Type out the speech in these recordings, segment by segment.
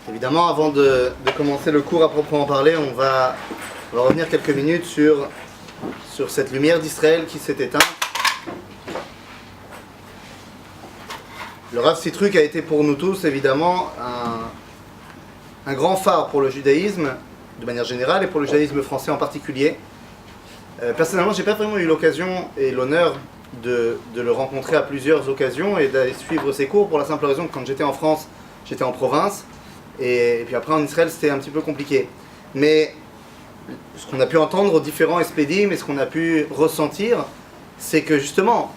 Évidemment, avant de commencer le cours à proprement parler, on va revenir quelques minutes sur cette lumière d'Israël qui s'est éteinte. Le Rav Sitruk a été pour nous tous, évidemment, un grand phare pour le judaïsme, de manière générale, et pour le judaïsme français en particulier. Personnellement, je n'ai pas vraiment eu l'occasion et l'honneur de le rencontrer à plusieurs occasions et d'aller suivre ses cours, pour la simple raison que quand j'étais en France, j'étais en province. Et puis après en Israël c'était un petit peu compliqué. Mais ce qu'on a pu entendre aux différents SPDIM et ce qu'on a pu ressentir, c'est que justement,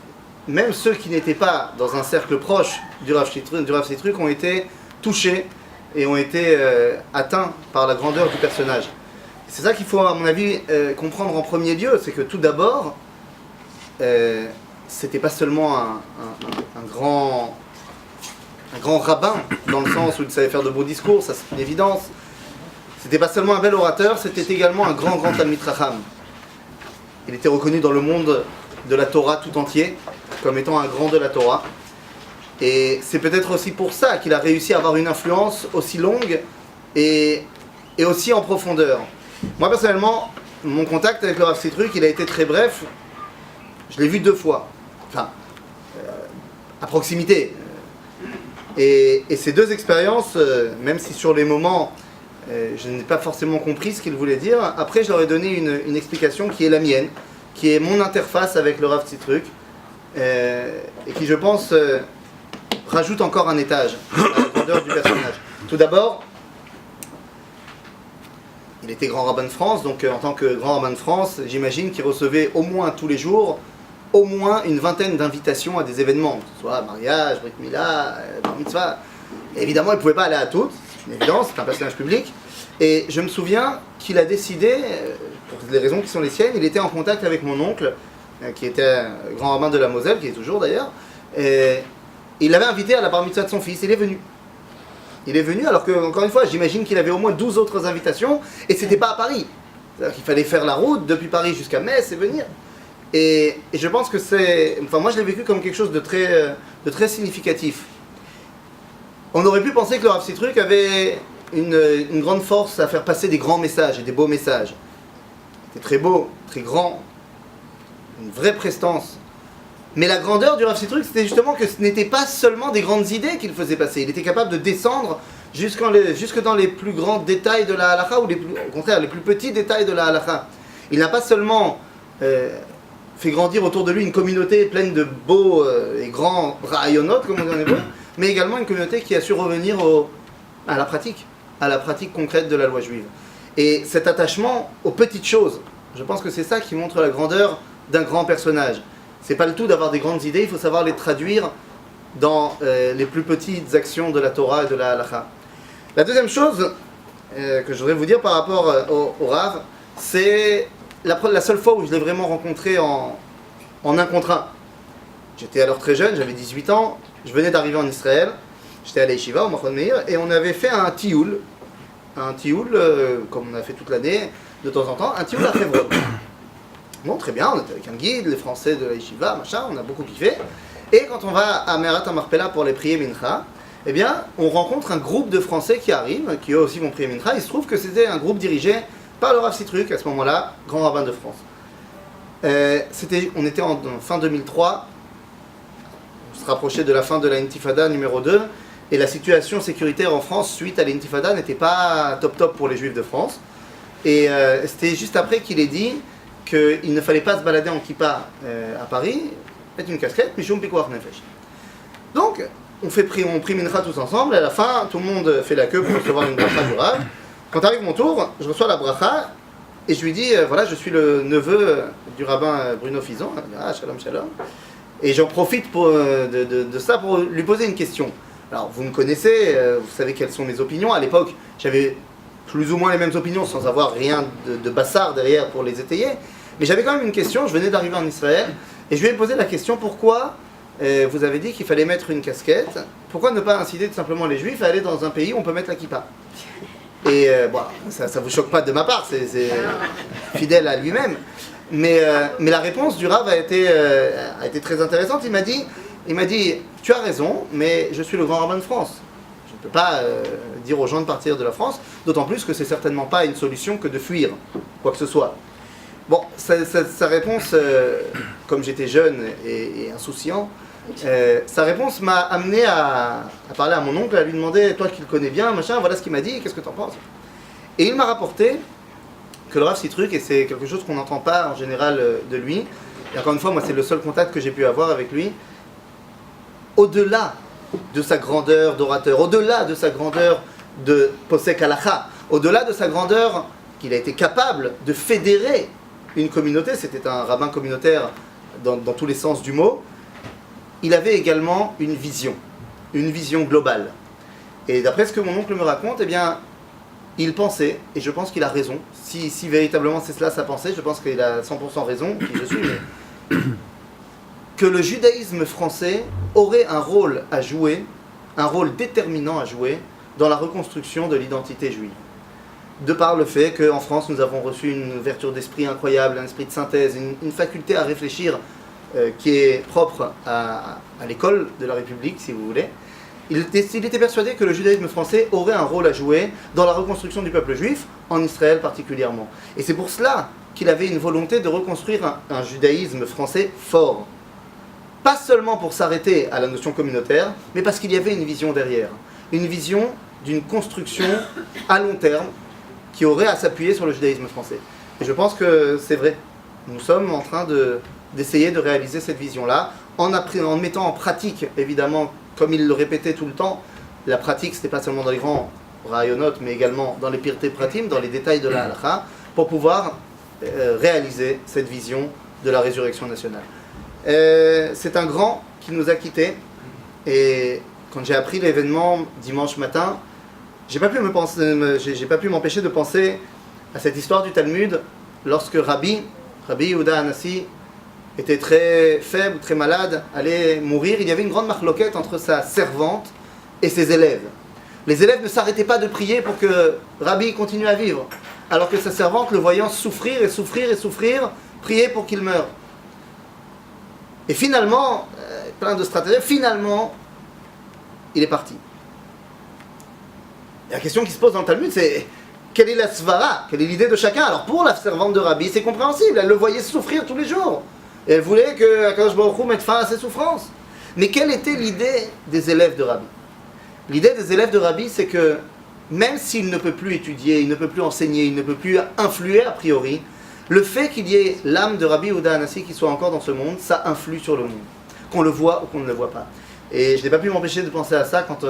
même ceux qui n'étaient pas dans un cercle proche du Rav Sitruk ont été touchés et ont été atteints par la grandeur du personnage. C'est ça qu'il faut, à mon avis, comprendre en premier lieu, c'est que tout d'abord, c'était pas seulement un grand rabbin, dans le sens où il savait faire de beaux discours, ça c'est une évidence. C'était pas seulement un bel orateur, c'était également un grand Talmid Chacham. Il était reconnu dans le monde de la Torah tout entier, comme étant un grand de la Torah. Et c'est peut-être aussi pour ça qu'il a réussi à avoir une influence aussi longue et aussi en profondeur. Moi personnellement, mon contact avec le Rav Sitruk, il a été très bref. Je l'ai vu 2 fois, enfin, à proximité. Et ces 2 expériences, même si sur les moments, je n'ai pas forcément compris ce qu'il voulait dire, après je leur ai donné une explication qui est la mienne, qui est mon interface avec le Rav Sitruk, et qui, je pense, rajoute encore un étage à la grandeur du personnage. Tout d'abord, il était grand rabbin de France, donc en tant que grand rabbin de France, j'imagine qu'il recevait au moins tous les jours au moins une vingtaine d'invitations à des événements, que ce soit mariage, Brit Mila, Bar Mitzvah. Et évidemment, il ne pouvait pas aller à toutes, c'est une évidence, c'est un personnage public. Et je me souviens qu'il a décidé, pour les raisons qui sont les siennes, il était en contact avec mon oncle, qui était grand rabbin de la Moselle, qui est toujours d'ailleurs, et il l'avait invité à la Bar Mitzvah de son fils, il est venu. Il est venu alors que, encore une fois, j'imagine qu'il avait au moins 12 autres invitations, et c'était pas à Paris. C'est-à-dire qu'il fallait faire la route depuis Paris jusqu'à Metz et venir. Et je pense que c'est... Enfin, moi je l'ai vécu comme quelque chose de très significatif. On aurait pu penser que le Rav Sitruk avait une grande force à faire passer des grands messages et des beaux messages. C'était très beau, très grand, une vraie prestance. Mais la grandeur du Rav Sitruk, c'était justement que ce n'était pas seulement des grandes idées qu'il faisait passer. Il était capable de descendre jusque dans les plus grands détails de la halakha, ou au contraire, les plus petits détails de la halakha. Il n'a pas seulement... fait grandir autour de lui une communauté pleine de beaux et grands ra'ayonot, comme on dit en hébreu, mais également une communauté qui a su revenir à la pratique concrète de la loi juive. Et cet attachement aux petites choses, je pense que c'est ça qui montre la grandeur d'un grand personnage. C'est pas le tout d'avoir des grandes idées, il faut savoir les traduire dans les plus petites actions de la Torah et de la halakha. La deuxième chose que je voudrais vous dire par rapport au Rav, c'est la seule fois où je l'ai vraiment rencontré en un contre un. J'étais alors très jeune, j'avais 18 ans, je venais d'arriver en Israël, j'étais à l'Yeshiva, au Machon Meir, et on avait fait un tioul, comme on a fait toute l'année, de temps en temps, un tioul à Hebron. Bon, très bien, on était avec un guide, les Français de l'Yeshiva, machin, on a beaucoup kiffé. Et quand on va à Me'arat HaMarpela pour les prier Mincha, eh bien, on rencontre un groupe de Français qui arrivent, qui eux aussi vont prier Mincha. Il se trouve que c'était un groupe dirigé par le Rav Sitruk, à ce moment-là, grand rabbin de France. On était en fin 2003, on se rapprochait de la fin de la Intifada numéro 2, et la situation sécuritaire en France suite à l'Intifada n'était pas top pour les Juifs de France. Et c'était juste après qu'il ait dit qu'il ne fallait pas se balader en kippa à Paris, mettre une casquette, mishum pikuach nefesh. Donc, on prie mincha tous ensemble, et à la fin, tout le monde fait la queue pour recevoir une bracha du Rav. Quand arrive mon tour, je reçois la bracha et je lui dis voilà, je suis le neveu du rabbin Bruno Fison. Ah, shalom, shalom. Et j'en profite de ça pour lui poser une question. Alors, vous me connaissez, vous savez quelles sont mes opinions. À l'époque, j'avais plus ou moins les mêmes opinions sans avoir rien de bassard derrière pour les étayer. Mais j'avais quand même une question. Je venais d'arriver en Israël et je lui ai posé la question pourquoi vous avez dit qu'il fallait mettre une casquette. Pourquoi ne pas inciter tout simplement les Juifs à aller dans un pays où on peut mettre la kippa? Et bon, ça vous choque pas de ma part, c'est fidèle à lui-même. Mais la réponse du Rav a été très intéressante. Il m'a dit, tu as raison, mais je suis le grand rabbin de France. Je ne peux pas dire aux gens de partir de la France, d'autant plus que c'est certainement pas une solution que de fuir quoi que ce soit. Bon, sa réponse, comme j'étais jeune et insouciant, sa réponse m'a amené à parler à mon oncle, à lui demander, toi qui le connais bien, machin, voilà ce qu'il m'a dit, qu'est-ce que tu en penses? Et il m'a rapporté que le Rav Sitruk, et c'est quelque chose qu'on n'entend pas en général de lui, et encore une fois, moi c'est le seul contact que j'ai pu avoir avec lui, au-delà de sa grandeur d'orateur, au-delà de sa grandeur de posek halacha, au-delà de sa grandeur qu'il a été capable de fédérer une communauté, c'était un rabbin communautaire dans tous les sens du mot, il avait également une vision globale. Et d'après ce que mon oncle me raconte, eh bien, il pensait, et je pense qu'il a raison, si véritablement c'est cela sa pensée, je pense qu'il a 100% raison, qui je suis, mais que le judaïsme français aurait un rôle à jouer, un rôle déterminant à jouer dans la reconstruction de l'identité juive. De par le fait qu'en France, nous avons reçu une ouverture d'esprit incroyable, un esprit de synthèse, une faculté à réfléchir qui est propre à l'école de la République, si vous voulez. Il était persuadé que le judaïsme français aurait un rôle à jouer dans la reconstruction du peuple juif, en Israël particulièrement. Et c'est pour cela qu'il avait une volonté de reconstruire un judaïsme français fort. Pas seulement pour s'arrêter à la notion communautaire, mais parce qu'il y avait une vision derrière. Une vision d'une construction à long terme, qui aurait à s'appuyer sur le judaïsme français. Et je pense que c'est vrai. Nous sommes en train d'essayer de réaliser cette vision-là, en mettant en pratique, évidemment, comme il le répétait tout le temps, la pratique, c'était pas seulement dans les grands rayonotes, mais également dans les pirtei pratim, dans les détails de la halakha, pour pouvoir réaliser cette vision de la résurrection nationale. C'est un grand qui nous a quittés, et quand j'ai appris l'événement dimanche matin, j'ai pas pu m'empêcher de penser à cette histoire du Talmud lorsque Rabbi Yehuda Hanassi était très faible, très malade, allait mourir. Il y avait une grande marloquette entre sa servante et ses élèves. Les élèves ne s'arrêtaient pas de prier pour que Rabbi continue à vivre, alors que sa servante, le voyant souffrir et souffrir et souffrir, priait pour qu'il meure. Et finalement, plein de stratagèmes, finalement, il est parti. Et la question qui se pose dans le Talmud, c'est quelle est la svara, quelle est l'idée de chacun? Alors pour la servante de Rabbi, c'est compréhensible, elle le voyait souffrir tous les jours. Et elle voulait que Akadosh Baruch Hu mette fin à ses souffrances. Mais quelle était l'idée des élèves de Rabbi? L'idée des élèves de Rabbi, c'est que même s'il ne peut plus étudier, il ne peut plus enseigner, il ne peut plus influer a priori, le fait qu'il y ait l'âme de Rabbi Yehuda Hanassi qui soit encore dans ce monde, ça influe sur le monde, qu'on le voit ou qu'on ne le voit pas. Et je n'ai pas pu m'empêcher de penser à ça quand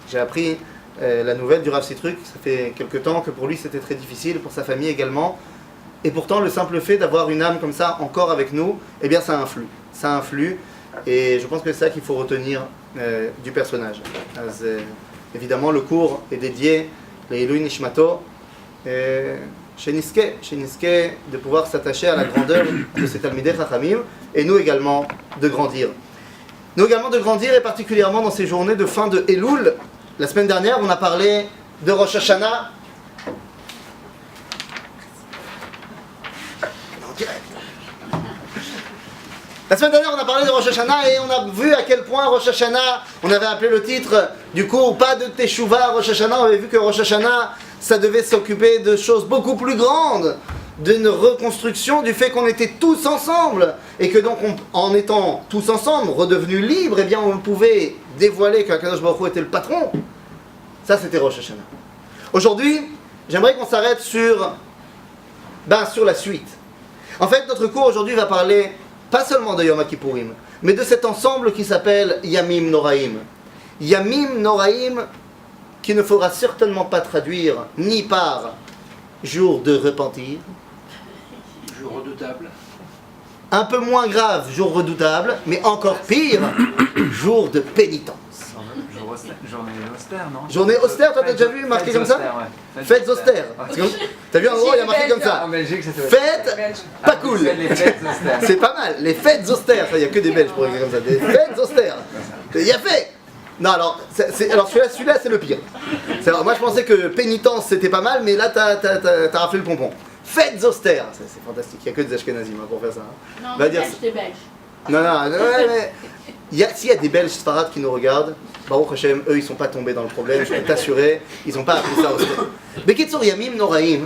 j'ai appris la nouvelle du Rav Sitruk. Ça fait quelque temps que pour lui c'était très difficile, pour sa famille également. Et pourtant le simple fait d'avoir une âme comme ça encore avec nous, eh bien ça influe. Ça influe. Et je pense que c'est ça qu'il faut retenir du personnage. Évidemment le cours est dédié à Ilui Nishmato. Chez Niske, de pouvoir s'attacher à la grandeur de ces Talmidei Chachamim, et nous également de grandir. Nous également de grandir, et particulièrement dans ces journées de fin de Elul. La semaine dernière, on a parlé de Rosh Hashanah. La semaine dernière, on a parlé de Rosh Hashanah et on a vu à quel point Rosh Hashanah, on avait appelé le titre du cours, pas de Teshuvah Rosh Hashanah, on avait vu que Rosh Hashanah, ça devait s'occuper de choses beaucoup plus grandes, d'une reconstruction du fait qu'on était tous ensemble, et que donc en étant tous ensemble, redevenus libres, eh bien on pouvait dévoiler qu'Akadosh Baruch Hu était le patron. Ça c'était Rosh Hashanah. Aujourd'hui, j'aimerais qu'on s'arrête sur la suite. En fait, notre cours aujourd'hui va parler pas seulement de Yom Kippourim, mais de cet ensemble qui s'appelle Yamim Noraim. Yamim Noraim, qui ne faudra certainement pas traduire ni par jour de repentir, jour redoutable, un peu moins grave, jour redoutable, mais encore pire, jour de pénitence. Journée austère, non? Journée austère, toi t'as déjà vu marqué comme ça? Ouais. Fêtes austères. T'as vu un endroit, il y a marqué comme ça. En Belgique, c'était Fêtes pas cool. Les fêtes austères. C'est pas mal, les fêtes austères. Il n'y a que des Belges pour écrire comme ça. Des fêtes austères. Il y a fait. Non, alors celui-là c'est le pire. Moi je pensais que pénitence c'était pas mal, mais là t'as raflé le pompon. Fêtes austères, c'est fantastique. Il n'y a que des Ashkenazim pour faire ça. Non, Va mais dire belge, t'es belge. Non, mais s'il y a des Belges Sfarad qui nous regardent, Baruch Hashem, eux, ils sont pas tombés dans le problème, je peux t'assurer, ils n'ont pas appris ça au stade. Bekitsur Yamim Noraim,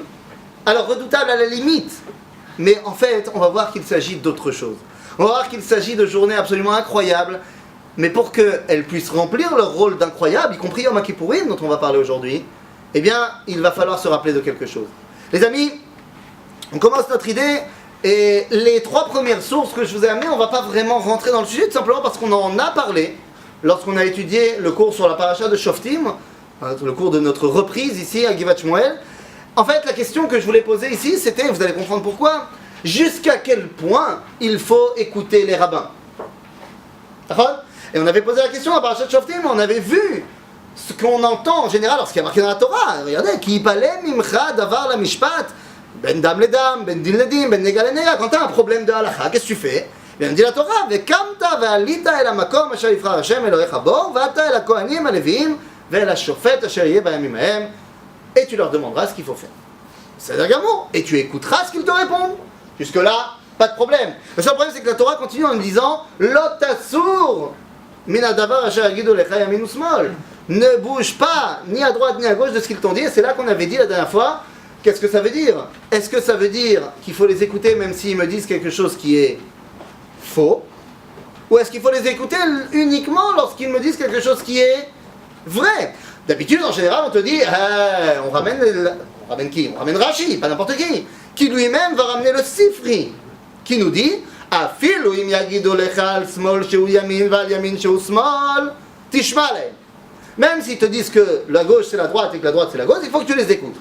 alors redoutable à la limite, mais en fait, on va voir qu'il s'agit d'autre chose. On va voir qu'il s'agit de journées absolument incroyables, mais pour qu'elles puissent remplir leur rôle d'incroyable, y compris Yom Kippourim, dont on va parler aujourd'hui, eh bien, il va falloir se rappeler de quelque chose. Les amis, on commence notre idée, et les 3 premières sources que je vous ai amenées, on ne va pas vraiment rentrer dans le sujet, tout simplement parce qu'on en a parlé lorsqu'on a étudié le cours sur la paracha de Shoftim, le cours de notre reprise ici à Givat Shmuel. En fait, la question que je voulais poser ici, c'était, vous allez comprendre pourquoi, jusqu'à quel point il faut écouter les rabbins. D'accord ? Et on avait posé la question à Parashat Shoftim, on avait vu ce qu'on entend en général lorsqu'il y a marqué dans la Torah. Regardez, Ki yipalem mimcha davar la mishpat, ben dam le dam, ben din le din, ben nega le nega. Quand tu as un problème de halakha, qu'est-ce que tu fais ? Bien dit la Torah, vekamta ve'alita el hamakom asher yivchar Hashem Elohecha bo, ve'ata el hakohanim haleviim ve'el hashofet asher yeh bayamim hahem. Et tu leur demanderas ce qu'il faut faire. C'est Gamour. Et tu écouteras ce qu'ils te répondent. Jusque-là, pas de problème. Le seul problème, c'est que la Torah continue en nous disant Lotasur mina davar asher yagidu lecha yamin usmol. Ne bouge pas, ni à droite ni à gauche de ce qu'ils t'ont dit. Et c'est là qu'on avait dit la dernière fois. Qu'est-ce que ça veut dire ? Est-ce que ça veut dire qu'il faut les écouter même s'ils me disent quelque chose qui est faux ? Ou est-ce qu'il faut les écouter uniquement lorsqu'ils me disent quelque chose qui est vrai ? D'habitude, en général, on te dit, on ramène qui ? On ramène Rashi, pas n'importe qui lui-même va ramener le Sifri, qui nous dit, Afilu im yagidu lecha al smol sheu yamin val yamin sheu smol, tishma lehem. Même s'ils te disent que la gauche c'est la droite et que la droite c'est la gauche, il faut que tu les écoutes.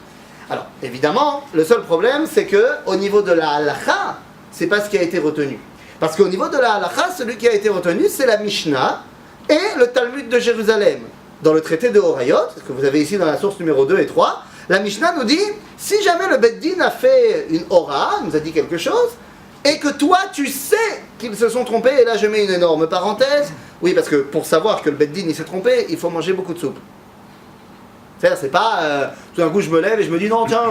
Alors, évidemment, le seul problème, c'est que au niveau de la halakha, c'est pas ce qui a été retenu. Parce qu'au niveau de la halakha, celui qui a été retenu, c'est la Mishnah et le Talmud de Jérusalem. Dans le traité de Horayot, que vous avez ici dans la source numéro 2 et 3, la Mishnah nous dit, si jamais le Beth Din a fait une hora, nous a dit quelque chose, et que toi tu sais qu'ils se sont trompés, et là je mets une énorme parenthèse, oui parce que pour savoir que le Beth Din il s'est trompé, il faut manger beaucoup de soupe. C'est pas, tout d'un coup je me lève et je me dis non tiens,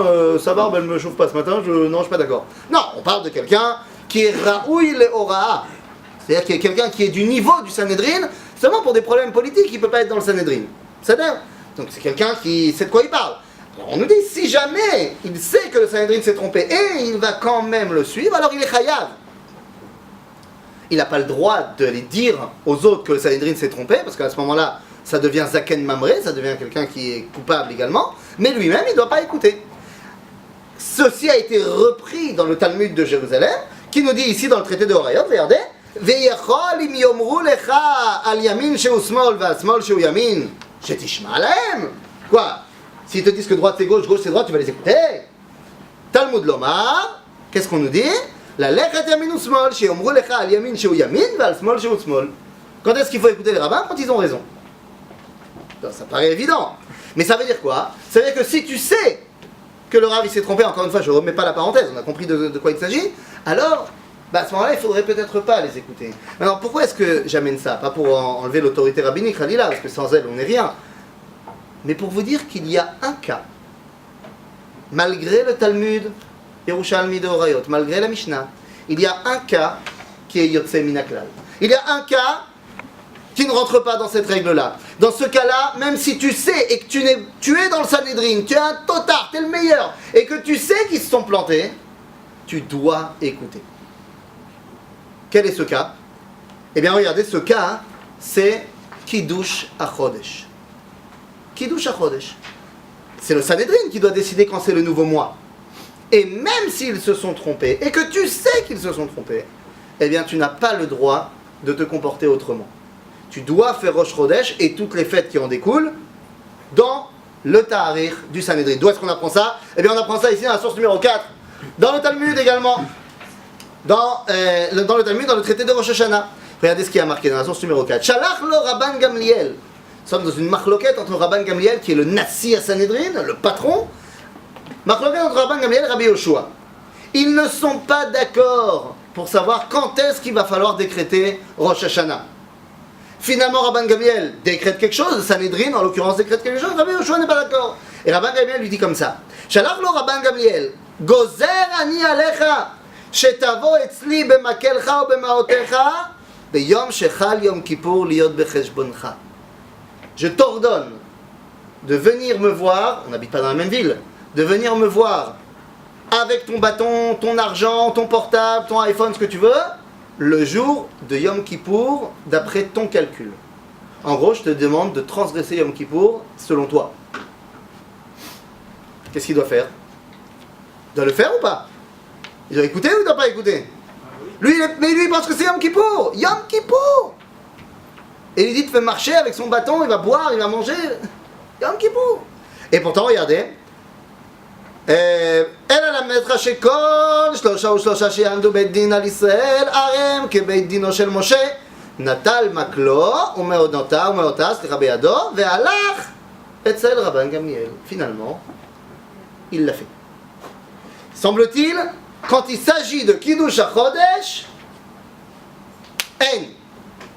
sa barbe elle me chauffe pas ce matin, non je suis pas d'accord. Non, on parle de quelqu'un qui est Raoui le Hora, c'est-à-dire qu'il y a quelqu'un qui est du niveau du Sanhedrin, seulement pour des problèmes politiques, il ne peut pas être dans le Sanhedrin. C'est-à-dire, donc c'est quelqu'un qui sait de quoi il parle. Alors on nous dit, si jamais il sait que le Sanhedrin s'est trompé et il va quand même le suivre, alors il est chayav. Il n'a pas le droit de les dire aux autres que le Sanhedrin s'est trompé, parce qu'à ce moment-là, ça devient Zaken Mamré, ça devient quelqu'un qui est coupable également, mais lui-même, il ne doit pas écouter. Ceci a été repris dans le Talmud de Jérusalem, qui nous dit ici dans le traité de Horayot, regardez, ויכול אם יאמרו לך על ימין שהוא שמאל ועל שמאל שהוא ימין שתשמע להם. Quoi? S'ils te disent que droite c'est gauche, gauche c'est droite, tu vas les écouter. Talmud lomar, qu'est-ce qu'on nous dit? ללכת ימין ושמאל שיאמרו לך על ימין שהוא ימין ועל שמאל שהוא שמאל. Quand est-ce qu'il faut écouter les rabbins? Quand ils ont raison. Ça paraît évident. Mais ça veut dire quoi? Ça veut dire que si tu sais que le rav il s'est trompé, encore une fois je ne remets pas la parenthèse, on a compris de quoi il s'agit, alors à ce moment-là, il ne faudrait peut-être pas les écouter. Alors pourquoi est-ce que j'amène ça? Pas pour enlever l'autorité rabbinique, Khalila, parce que sans elle, on n'est rien. Mais pour vous dire qu'il y a un cas, malgré le Talmud, Yerushalmi de Horayot, malgré la Mishnah, il y a un cas qui est Yotze Minaklal. Il y a un cas qui ne rentre pas dans cette règle-là. Dans ce cas-là, même si tu sais et que tu es dans le Sanhedrin, tu es un totard, tu es le meilleur, et que tu sais qu'ils se sont plantés, tu dois écouter. Quel est ce cas? Eh bien, regardez, ce cas, c'est Kiddush HaChodesh. Kiddush HaChodesh. C'est le Sanhedrin qui doit décider quand c'est le nouveau mois. Et même s'ils se sont trompés, et que tu sais qu'ils se sont trompés, eh bien, tu n'as pas le droit de te comporter autrement. Tu dois faire Rosh Chodesh et toutes les fêtes qui en découlent dans le Tahrir du Sanhedrin. D'où est-ce qu'on apprend ça? Eh bien, on apprend ça ici dans la source numéro 4. Dans le Talmud également. Dans le Talmud, dans le traité de Rosh Hashanah. Regardez ce qui a marqué dans la source numéro 4. Shalach lo Rabban Gamliel. Nous sommes dans une machloquette entre Rabban Gamliel, qui est le Nassi à Sanhedrin, le patron. Machloquette entre Rabban Gamliel et Rabbi Yoshua. Ils ne sont pas d'accord pour savoir quand est-ce qu'il va falloir décréter Rosh Hashanah. Finalement, Rabban Gamliel décrète quelque chose, Sanhedrin en l'occurrence décrète quelque chose, Rabbi Yoshua n'est pas d'accord. Et Rabban Gamliel lui dit comme ça. Shalach lo Rabban Gamliel. Gozer ani alecha. שתבוא אצלי במקלך ובמעותיך Beyom shechal Yom Kippour liot becheshboncha. Je t'ordonne de venir me voir, on n'habite pas dans la même ville, de venir me voir avec ton bâton, ton argent, ton portable, ton iPhone, ce que tu veux, le jour de Yom Kippour, d'après ton calcul. En gros, je te demande de transgresser Yom Kippour selon toi. Qu'est-ce qu'il doit faire? Il doit le faire ou pas? Il doit écouter ou il doit pas écouter? Lui, mais lui, il pense que c'est Yom Kippour! Yom Kippour! Et il dit de faire marcher avec son bâton, il va boire, il va manger. Yom Kippour! Et pourtant, regardez. אלא למדך שכל 33 שיעמדו בית דין על ישראל ערם כבית דינו של משה נטל מקלו ומאותיו בידו והלך אצל רבן גמליאל. Finalement, il l'a fait. Semble-t-il, quand il s'agit de Kiddush HaChodesh,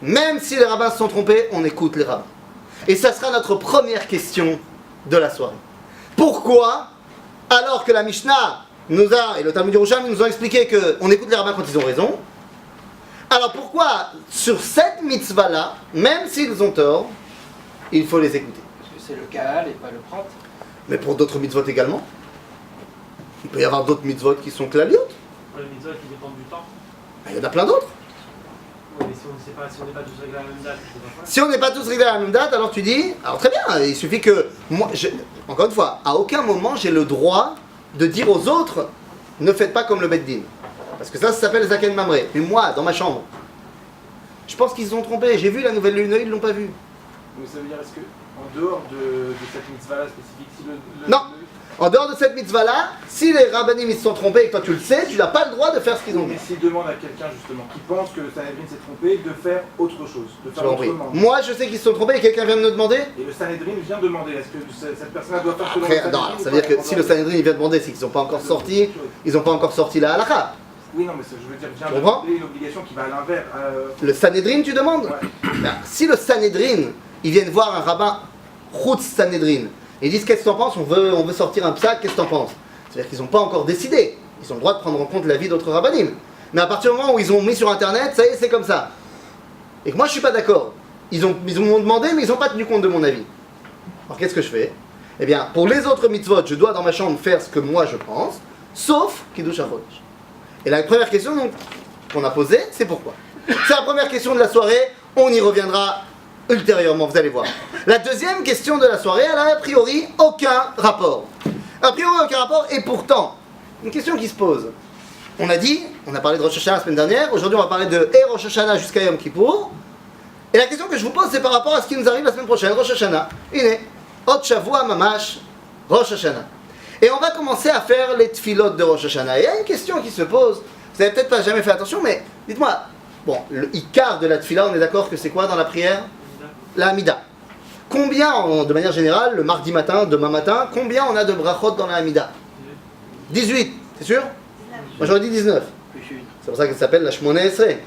même si les rabbins se sont trompés, on écoute les rabbins. Et ça sera notre première question de la soirée. Pourquoi, alors que la Mishnah nous a, et le Talmud Yerushalmi nous ont expliqué qu'on écoute les rabbins quand ils ont raison, alors pourquoi, sur cette mitzvah-là, même s'ils ont tort, il faut les écouter? Parce que c'est le Kaal et pas le Prat. Mais pour d'autres mitzvot également. Il peut y avoir d'autres mitzvot qui sont klaliot. Les mitzvot qui dépendent du temps. Il y en a plein d'autres. Oui, mais si on n'est pas tous réglés à la même date, c'est pas Si on n'est pas tous réglés à la même date, alors tu dis, alors très bien, il suffit que, moi, encore une fois, à aucun moment j'ai le droit de dire aux autres, ne faites pas comme le Bet Din. Parce que ça s'appelle Zaken Mamré. Mais moi, dans ma chambre, je pense qu'ils se sont trompés. J'ai vu la nouvelle lune, ils ne l'ont pas vu. Donc ça veut dire, est-ce que en dehors de cette mitzvah-là spécifique, si Non. En dehors de cette mitzvah-là, si les rabbinim ils se sont trompés et que toi tu le sais, tu n'as pas le droit de faire ce qu'ils ont dit. Mais s'il demande à quelqu'un justement qui pense que le Sanhedrin s'est trompé, de faire autre chose, de faire Je t'en prie. autrement. Moi je sais qu'ils se sont trompés et quelqu'un vient de me demander. Et le Sanhedrin vient demander, est-ce que cette personne doit faire selon Après, le Sanhedrin non, ou ça pas veut dire que répondre si à le la Sanhedrin il vient demander, c'est qu'ils n'ont pas encore sorti, ils n'ont pas encore sorti la halakha. Oui, non, mais ça, je veux dire, vient Tu comprends demander une obligation qui va à l'inverse. Le Sanhedrin, tu demandes? Ouais. Ben, si le Sanhedrin, ils viennent voir un rabbin Chutz Sanhedrin, et ils disent qu'est-ce que t'en penses, on veut sortir un psak, qu'est-ce que t'en penses? C'est-à-dire qu'ils n'ont pas encore décidé. Ils ont le droit de prendre en compte l'avis d'autres rabbinim. Mais à partir du moment où ils ont mis sur internet, ça y est, c'est comme ça. Et que moi je suis pas d'accord. Ils m'ont demandé, mais ils n'ont pas tenu compte de mon avis. Alors qu'est-ce que je fais? Eh bien, pour les autres mitzvot, je dois dans ma chambre faire ce que moi je pense, sauf Kiddush HaChodesh. Et la première question donc, qu'on a posée, c'est pourquoi. C'est la première question de la soirée, on y reviendra ultérieurement, vous allez voir. La deuxième question de la soirée, elle a a priori aucun rapport. A priori aucun rapport, et pourtant, une question qui se pose. On a dit, on a parlé de Rosh Hashanah la semaine dernière, aujourd'hui on va parler de Rosh Hashanah jusqu'à Yom Kippour. Et la question que je vous pose, c'est par rapport à ce qui nous arrive la semaine prochaine, Rosh Hashanah. Iné, Hot Shavua Mamash, Rosh Hashanah. Et on va commencer à faire les tfilot de Rosh Hashanah. Et il y a une question qui se pose, vous n'avez peut-être pas jamais fait attention, mais dites-moi, bon, le ikar de la tfila, on est d'accord que c'est quoi dans la prière? La Hamida. Combien, de manière générale, le mardi matin, demain matin, combien on a de brachot dans la Hamida? 18, c'est sûr? Moi j'aurais dit 19. C'est pour ça qu'elle s'appelle la Shmona Esrei.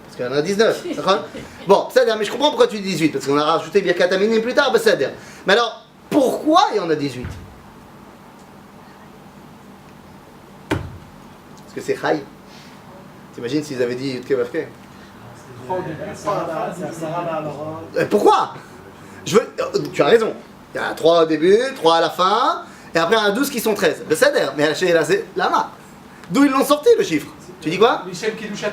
Parce qu'il y en a 19. D'accord? Bon, c'est-à-dire, mais je comprends pourquoi tu dis 18, parce qu'on a rajouté Birkat Aminim plus tard, c'est-à-dire. Mais alors, pourquoi il y en a 18? Parce que c'est Chai. T'imagines s'ils avaient dit Yudke Vavke? Pourquoi? Tu as raison. Il y a 3 au début, 3 à la fin, et après il y en a 12 qui sont 13. Le Seder, mais là c'est Lama. D'où ils l'ont sorti le chiffre? Tu dis quoi? L'échelle qui touche à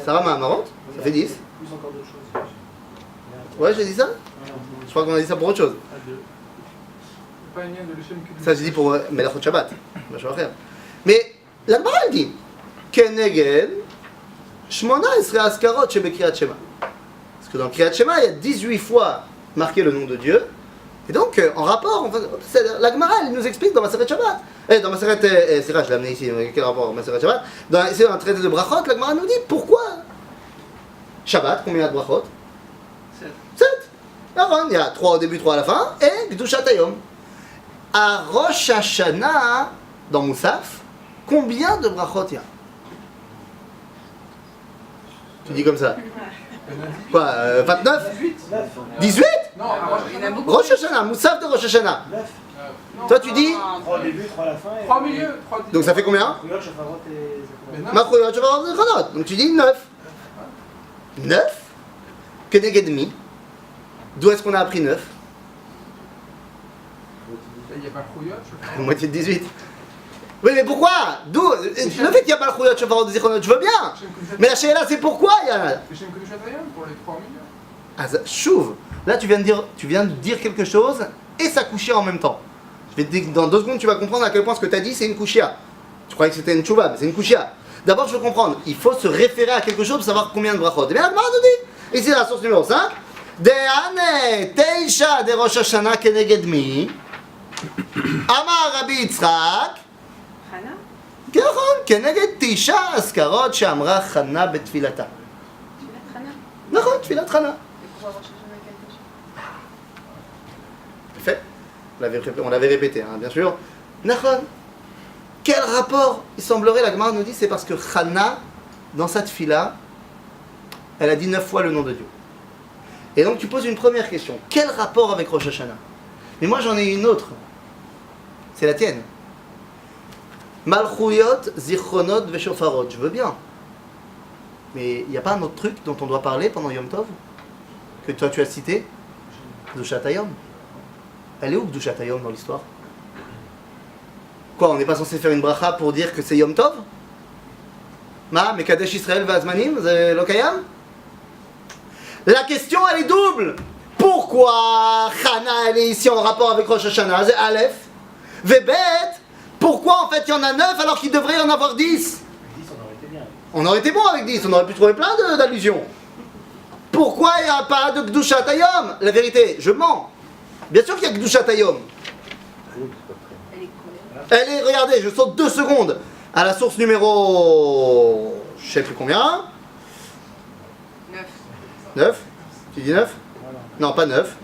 Sarah Mahamarot, ça fait 10. plus encore d'autres choses. Ouais, j'ai dit ça? Je crois qu'on a dit ça pour autre chose. pas une de l'échelle qui Ça, j'ai dit pour Melachot Shabbat. Mais la Gemara elle dit Keneged Shmona Esrei Askarot Shebekriat Shema. Parce que dans Kriyat Shema, il y a 18 fois marqué le nom de Dieu. Et donc, en rapport, la Gemara, elle nous explique dans Maseret Shabbat. Dans Maseret, c'est vrai, je l'ai amené ici, quel rapport Maseret Shabbat? Dans un traité de Brachot, la Gemara nous dit pourquoi Shabbat, combien il y a de Brachot? 7. Alors, il y a 3 au début, 3 à la fin, et Gdushat Hayom. À Rosh Hashanah, dans Moussaf, combien de Brachot il y a? Tu dis comme ça. Quoi, 29? 18? Non, Rosh Hashanah, Moussaf de Rosh Hashanah. Toi tu dis 3 au début, 3 à la fin. 3 milieux. donc ça fait combien? Machouyot, Shafarot et Zakoumot. Machouyot, Shafarot, Zakoumot. Donc tu dis 9. 9 Keneged mi. D'où est-ce qu'on a appris 9? Il n'y a pas le Khouyot, je crois. Moitié de 18. Oui, mais pourquoi? D'où le fait qu'il n'y a pas le Khouyot Shofarot de Zichronot, je veux bien. Mais la Sheila, c'est pourquoi il y a... J'aime que Chatayam pour les 3 millions. Ah, chouve. Là, tu viens de dire quelque chose et ça couchait en même temps. Je vais te dire, dans 2 secondes, tu vas comprendre à quel point ce que tu as dit, c'est une couchia. Tu croyais que c'était une tchouva, mais c'est une couchia. D'abord, je veux comprendre. Il faut se référer à quelque chose pour savoir combien de brachot. Et bien, la Gemara nous dit. Ici, la source numéro 5. De'ane teisha de Rosh Hashanah keneged mi. Amar Rabbi Yitzchak. חנה? נכון, כנגד 9 אזכרות שאמרה חנה בתפילתה. תפילת חנה? נכון, תפילת חנה. וקורא ראש השנה כן קשה. Parfait. On l'avait répété, hein, bien sûr. Nachon. Quel rapport? Il semblerait, la Gemara nous dit, c'est parce que Chana, dans sa tfila, elle a dit 9 fois le nom de Dieu. Et donc tu poses une première question. Quel rapport avec Rosh Hashanah? Mais moi j'en ai une autre. C'est la tienne. Malchuyot, Zichronot, Veshofarot. Je veux bien. Mais il n'y a pas un autre truc dont on doit parler pendant Yom Tov? Que toi tu as cité? Kdushat Hayom. Elle est où Kdushat Hayom dans l'histoire? Quoi, on n'est pas censé faire une bracha pour dire que c'est Yom Tov? Ma, Mekadesh Israël Vazmanim, c'est Lokayam? La question elle est double. Pourquoi Chana elle est ici en rapport avec Rosh Hashanah? C'est Aleph. Vebet. Pourquoi en fait il y en a 9 alors qu'il devrait y en avoir 10? 10, on aurait été bien. On aurait été bon avec 10, on aurait pu trouver plein d'allusions. Pourquoi il n'y a pas de Kdushat Hayom? La vérité, je mens. Bien sûr qu'il y a Kdushat Hayom. Elle est collée. Elle est, regardez, je saute 2 secondes à la source numéro... je sais plus combien. 9. 9? Tu dis 9? Non, pas 9.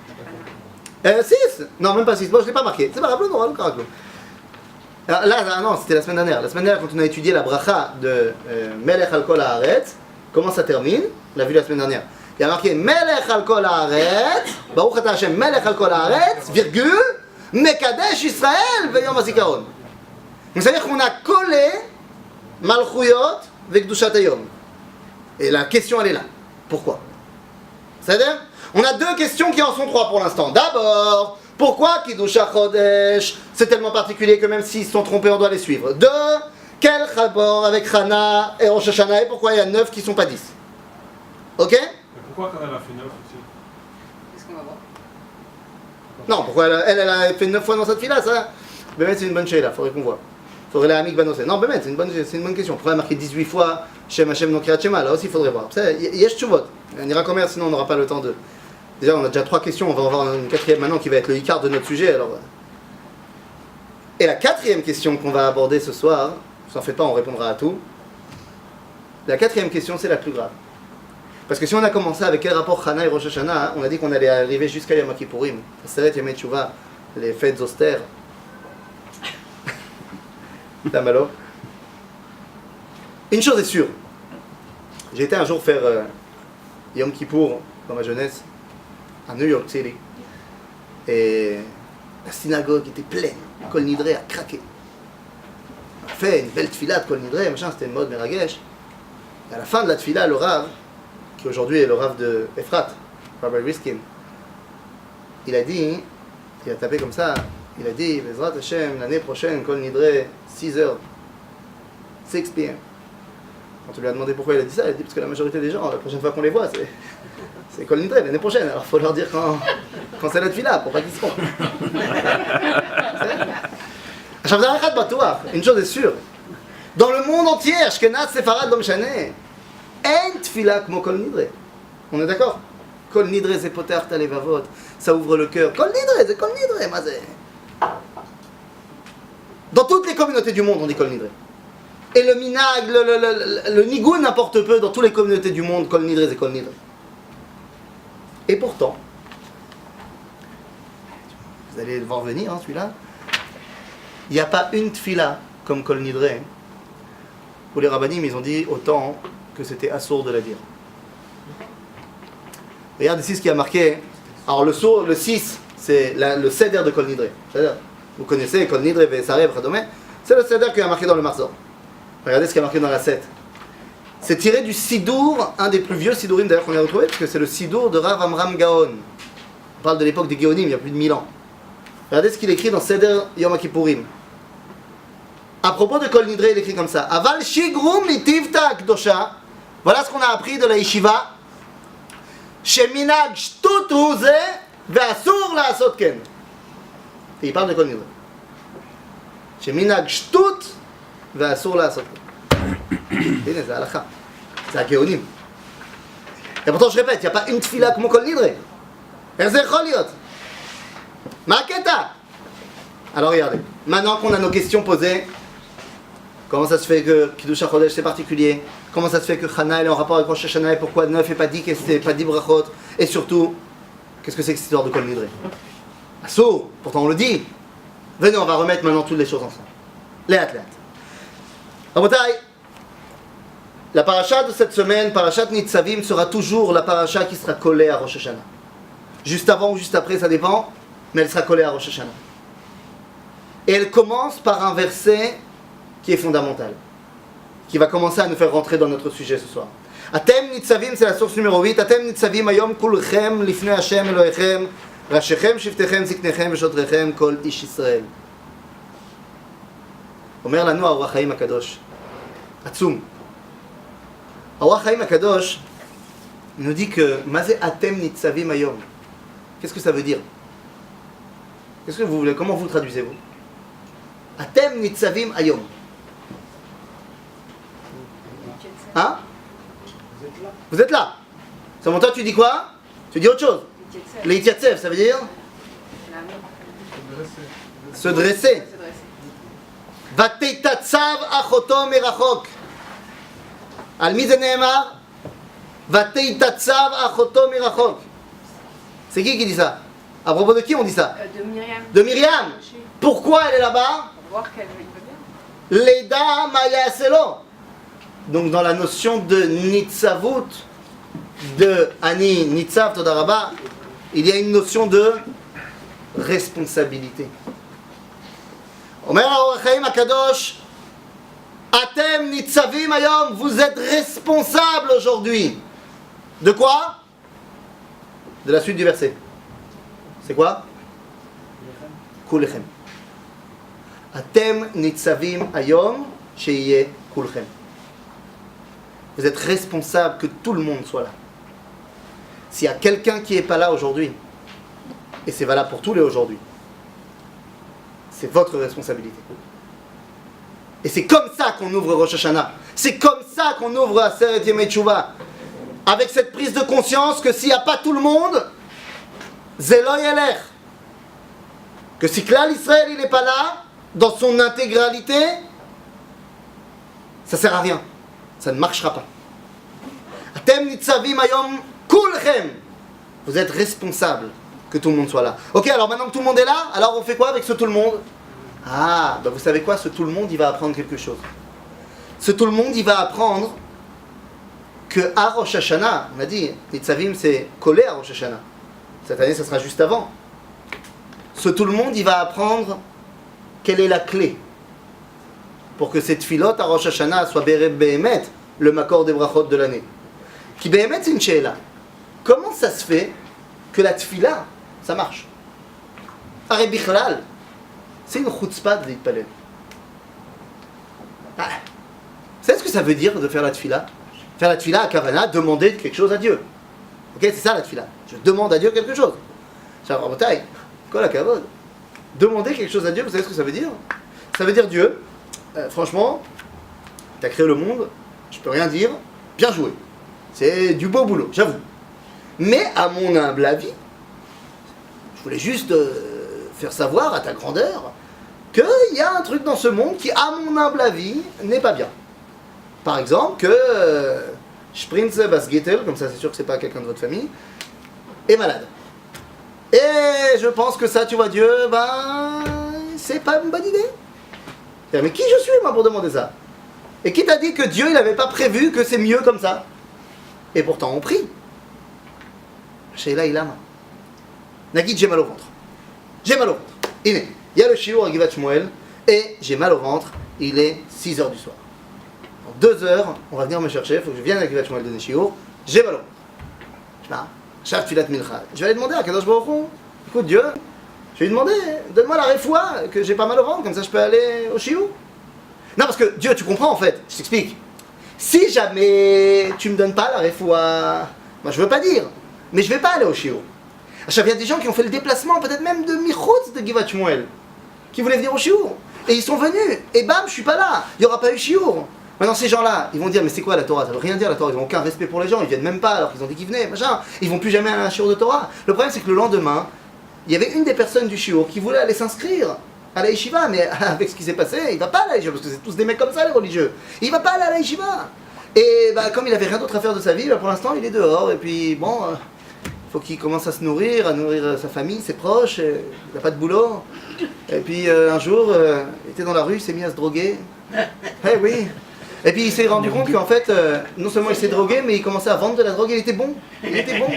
6? Non, même pas 6. Bon, je ne l'ai pas marqué. C'est pas grave, non, non, non. Là, non, c'était la semaine dernière. La semaine dernière, quand on a étudié la bracha de Melech al Kol Haaretz, comment ça termine? On l'a vu la semaine dernière. Il y a marqué Melech al Kol Haaretz, Baruch Ata Hashem Melech al Kol Haaretz, virgule, Mekadesh Israël Veyom HaZikaron. Donc ça veut dire qu'on a collé Malchuyot avec Kdushat Hayom. Et la question elle est là. Pourquoi? C'est-à-dire, on a 2 questions qui en sont 3 pour l'instant. D'abord, pourquoi Kiddush HaChodesh c'est tellement particulier que même s'ils se sont trompés, on doit les suivre. 2, quel rapport avec Chana et Rosh Hashanah et pourquoi il y a 9 qui ne sont pas 10? Ok? Mais pourquoi quand elle a fait 9 aussi? Qu'est-ce qu'on va voir? Non, pourquoi elle a fait 9 fois dans cette fille-là, ça? Bémet, c'est une bonne chéla, faudrait qu'on voit. Faudrait la Hamik Banosé. Non, Bémet, c'est une bonne question. Pourquoi elle a marqué 18 fois Shem Hashem non Kirat Shema? Là aussi, il faudrait voir. Yesh Tshuvot. On ira commerce, sinon on n'aura pas le temps de. Déjà, on a déjà 3 questions, on va en avoir une 4e maintenant qui va être le Icar de notre sujet. Alors. Et la 4e question qu'on va aborder ce soir, ne vous en faites pas, on répondra à tout. La 4e question, c'est la plus grave. Parce que si on a commencé avec quel rapport Chana et Rosh Hashanah, on a dit qu'on allait arriver jusqu'à Yom Kippourim. Seret Yom Teshuvah, les fêtes austères. T'as malo. Une chose est sûre. J'ai été un jour faire Yom Kippour dans ma jeunesse à New York City. Et la synagogue était pleine. Kol Nidre a craqué. On a fait une belle tfila de Kol Nidre, machin, c'était une mode Meragesh. Et à la fin de la tfila, le Rav, qui aujourd'hui est le Rav de Efrat, Rabbi Riskin, il a dit, il a tapé comme ça, il a dit, Bezrat Hashem, l'année prochaine, Kol Nidre, 6h, 6 p.m. Quand on lui a demandé pourquoi il a dit ça, il a dit parce que la majorité des gens, la prochaine fois qu'on les voit, c'est Kol Nidre l'année prochaine. Alors il faut leur dire quand c'est la tefila, pour pas qu'ils se trompent. Une chose est sûre, dans le monde entier, Ashkenaz, Sefarad, Domshane, en tefila comme Kol Nidre. On est d'accord? Kol Nidre, c'est poter ta levavot, ça ouvre le cœur. Kol Nidre, c'est Kol Nidre, mazé. Dans toutes les communautés du monde, on dit Kol Nidre. Et le minag, le nigoun n'importe peu dans toutes les communautés du monde, Kol Nidre, c'est Kol Nidre. Et pourtant, vous allez le voir venir, hein, celui-là, il n'y a pas une tfila comme Kol Nidre, où les rabbanim, ils ont dit autant que c'était assourd de la dire. Regarde ici ce qui a marqué. Alors le 6, c'est le seder de Kol Nidre. Vous connaissez Kol Nidre, Vesarev, Radome. C'est le seder qui a marqué dans le Marzor. Regardez ce qui a marqué dans la 7. C'est tiré du Sidour, un des plus vieux Sidourim d'ailleurs qu'on a retrouvé, parce que c'est le Sidour de Rav Amram Gaon. On parle de l'époque des Géonim, il y a plus de 1000 ans. Regardez ce qu'il écrit dans Seder Yom Kippourim. À propos de Kol Nidre, il écrit comme ça. Aval shigrum mitivta akdosha. Voilà ce qu'on a appris de la yeshiva. Sheminag shtut hu ze ve'asur la'asot ken. Et il parle de Kol Nidre. Sheminag shtut ve'asur la'asot ken. הנה, זה הלכה. זה הגאונים. Et pourtant, je répète, il n'y a pas une tfila כמו Kol Nidre. איך זה יכול להיות? מה הקטע? Alors regardez, maintenant qu'on a nos questions posées, comment ça se fait que Kiddush HaChodesh c'est particulier? Comment ça se fait que Chana elle est en rapport avec Rosh Hashanah et pourquoi 9 et pas 10 et c'est pas 10 brachot? Et surtout, qu'est-ce que c'est que cette histoire de Kol Nidre? Assour, pourtant on le dit. Venez, on va remettre maintenant toutes les choses ensemble. Léat. Rabotai, la paracha de cette semaine, parachat Nitzavim, sera toujours la paracha qui sera collée à Rosh Hashanah. Juste avant ou juste après, ça dépend, mais elle sera collée à Rosh Hashanah. Et elle commence par un verset qui est fondamental, qui va commencer à nous faire rentrer dans notre sujet ce soir. Atem Nitzavim, c'est la source numéro 8. Atem Nitzavim ayom kulchem lifnei Hashem Elohechem, rashechem, shiftechem, ziknechem, veshotrechem, kol ish Yisrael. אומר לנו האור החיים הקדוש, עצום. האור החיים הקדוש, il nous dit que, מה זה Atem Nitzavim ayom? Qu'est-ce que ça veut dire? Qu'est-ce que vous voulez? Comment vous le traduisez-vous? Atem Nitzavim ayom. Hein? Vous êtes là. Seulement toi tu dis quoi? Tu dis autre chose. Les Yatsev, ça veut dire? Se dresser. ותתצב אחותו מרחוק. על מי זה נאמר? ותתצב אחותו מרחוק. C'est qui dit ça? À propos de qui on dit ça? De Myriam. De Myriam. Pourquoi elle est là-bas? Pour voir qu'elle va bien. Leda Maya Selo. Donc dans la notion de Nitzavut, de Ani Nitzav Todaraba, il y a une notion de responsabilité. Omer HaOr HaChaim HaKadosh, Atem Nitzavim Hayom, vous êtes responsables aujourd'hui. De quoi? De la suite du verset. C'est quoi? Kulechem. Atem Nitzavim Hayom, Sheyeh Kulchem. Vous êtes responsables que tout le monde soit là. S'il y a quelqu'un qui n'est pas là aujourd'hui, et c'est valable pour tous les aujourd'hui, c'est votre responsabilité. Et c'est comme ça qu'on ouvre Rosh Hashanah. C'est comme ça qu'on ouvre Aseret Yemei Teshuvah. Avec cette prise de conscience que s'il n'y a pas tout le monde, Zelo Yelech. Que si Klal Israël il n'est pas là, dans son intégralité, ça ne sert à rien. Ça ne marchera pas. Atem Nitzavim Hayom Kulchem. Vous êtes responsables que tout le monde soit là. Ok, alors maintenant que tout le monde est là, alors on fait quoi avec ce tout le monde? Ah, bah vous savez quoi? Ce tout le monde, il va apprendre quelque chose. Ce tout le monde, il va apprendre que à Rosh Hashanah, on a dit, Nitzavim c'est collé à Rosh Hashanah. Cette année, ça sera juste avant. Ce tout le monde, il va apprendre quelle est la clé pour que cette filote à Rosh Hashanah soit Behemet, le makor des brachot de l'année. Qui Behemet, c'est une she'ela. Comment ça se fait que la tfila, ça marche? Aré Bichlal, c'est une chutzpah de l'itpalel. Vous savez ce que ça veut dire de faire la tfila? Faire la tfila à Kavana, demander quelque chose à Dieu. Ok, c'est ça la tfila. Je demande à Dieu quelque chose. Ça va en bataille. Quoi la kavod? Demander quelque chose à Dieu, vous savez ce que ça veut dire? Ça veut dire Dieu, franchement, tu as créé le monde, je peux rien dire, bien joué. C'est du beau boulot, j'avoue. Mais à mon humble avis, je voulais juste faire savoir à ta grandeur qu'il y a un truc dans ce monde qui, à mon humble avis, n'est pas bien. Par exemple, que Sprinz Basgetel, comme ça c'est sûr que c'est pas quelqu'un de votre famille, est malade. Et je pense que ça, tu vois, Dieu, c'est pas une bonne idée. Mais qui je suis, moi, pour demander ça? Et qui t'a dit que Dieu, il n'avait pas prévu que c'est mieux comme ça? Et pourtant, on prie. Sheila Ilama. Nagid, j'ai mal au ventre. J'ai mal au ventre. Il y a le shiur à Givat Shmuel, et j'ai mal au ventre, il est 6h du soir. 2 heures, on va venir me chercher, il faut que je vienne avec Givat Shmuel donner shiur, j'ai ballon. Shav Tfilat Mincha. Je vais aller demander à Kadosh Baruch Hu, écoute Dieu, je vais lui demander, donne-moi la réfoua, que j'ai pas mal au ventre, comme ça je peux aller au shiur. Non, parce que Dieu, tu comprends en fait, je t'explique. Si jamais tu me donnes pas la réfoua, moi je veux pas dire, mais je vais pas aller au shiur. Il y a des gens qui ont fait le déplacement, peut-être même de Michutz de Givat Shmuel, qui voulaient venir au shiur. Et ils sont venus, et bam, je suis pas là, il n'y aura pas eu shiur. Maintenant ces gens-là, ils vont dire mais c'est quoi la Torah? Ça veut rien dire la Torah, ils n'ont aucun respect pour les gens, ils viennent même pas alors qu'ils ont dit qu'ils venaient, machin. Ils vont plus jamais à un shiur de Torah. Le problème c'est que le lendemain, il y avait une des personnes du shiur qui voulait aller s'inscrire à la yeshiva, mais avec ce qui s'est passé, il va pas à la yeshiva, parce que c'est tous des mecs comme ça les religieux. Il va pas aller à la yeshiva. Et bah, comme il avait rien d'autre à faire de sa vie, bah, pour l'instant il est dehors, et puis bon, faut qu'il commence à nourrir sa famille, ses proches, il n'a pas de boulot. Et puis un jour, il était dans la rue, il s'est mis à se droguer. Eh oui. Et puis il s'est rendu compte qu'en fait, non seulement il s'est drogué, mais il commençait à vendre de la drogue, il était bon. Il était bon.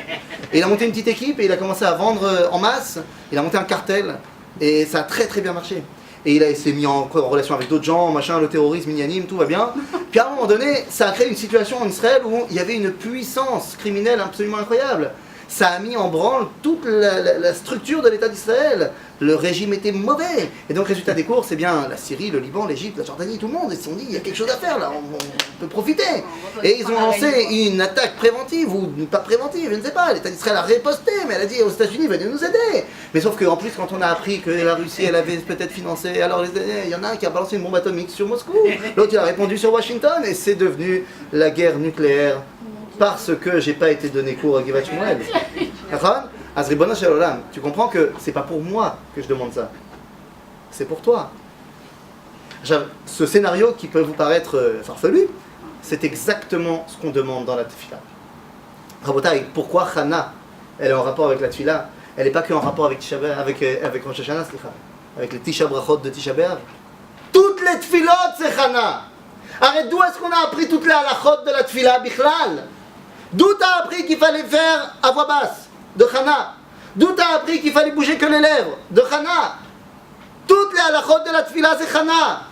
Et il a monté une petite équipe et il a commencé à vendre en masse. Il a monté un cartel et ça a très très bien marché. Et il s'est mis en relation avec d'autres gens, machin, le terrorisme, Minyanim, tout va bien. Puis à un moment donné, ça a créé une situation en Israël où il y avait une puissance criminelle absolument incroyable. Ça a mis en branle toute la structure de l'État d'Israël. Le régime était mauvais. Et donc, résultat des courses, c'est bien la Syrie, le Liban, l'Égypte, la Jordanie, tout le monde. Ils se sont dit, il y a quelque chose à faire là, on peut profiter. Et ils ont lancé une attaque préventive, ou pas préventive, je ne sais pas. L'État d'Israël a riposté, mais elle a dit aux États-Unis, venez nous aider. Mais sauf qu'en plus, quand on a appris que la Russie, elle avait peut-être financé, alors il y en a un qui a balancé une bombe atomique sur Moscou, l'autre il a répondu sur Washington, et c'est devenu la guerre nucléaire. Parce que j'ai pas été donné cours à Givat Shmuel. Azribona Shalom, tu comprends que c'est pas pour moi que je demande ça. C'est pour toi. Ce scénario qui peut vous paraître farfelu, c'est exactement ce qu'on demande dans la tefila. Rabotai, pourquoi Chana, elle est en rapport avec la tefila? Elle n'est pas que en rapport avec Tisha B'Av, avec Rosh Hashanah, avec les Tisha Brachot de Tisha B'Av. Toutes les tefilot, c'est Chana. Arrête, d'où est-ce qu'on a appris toutes les halachot de la tefila bichlal? D'où t'as appris qu'il fallait faire à voix basse de Chana? D'où t'as appris qu'il fallait bouger que les lèvres de Chana? Toutes les halachot de la tefila c'est Chana.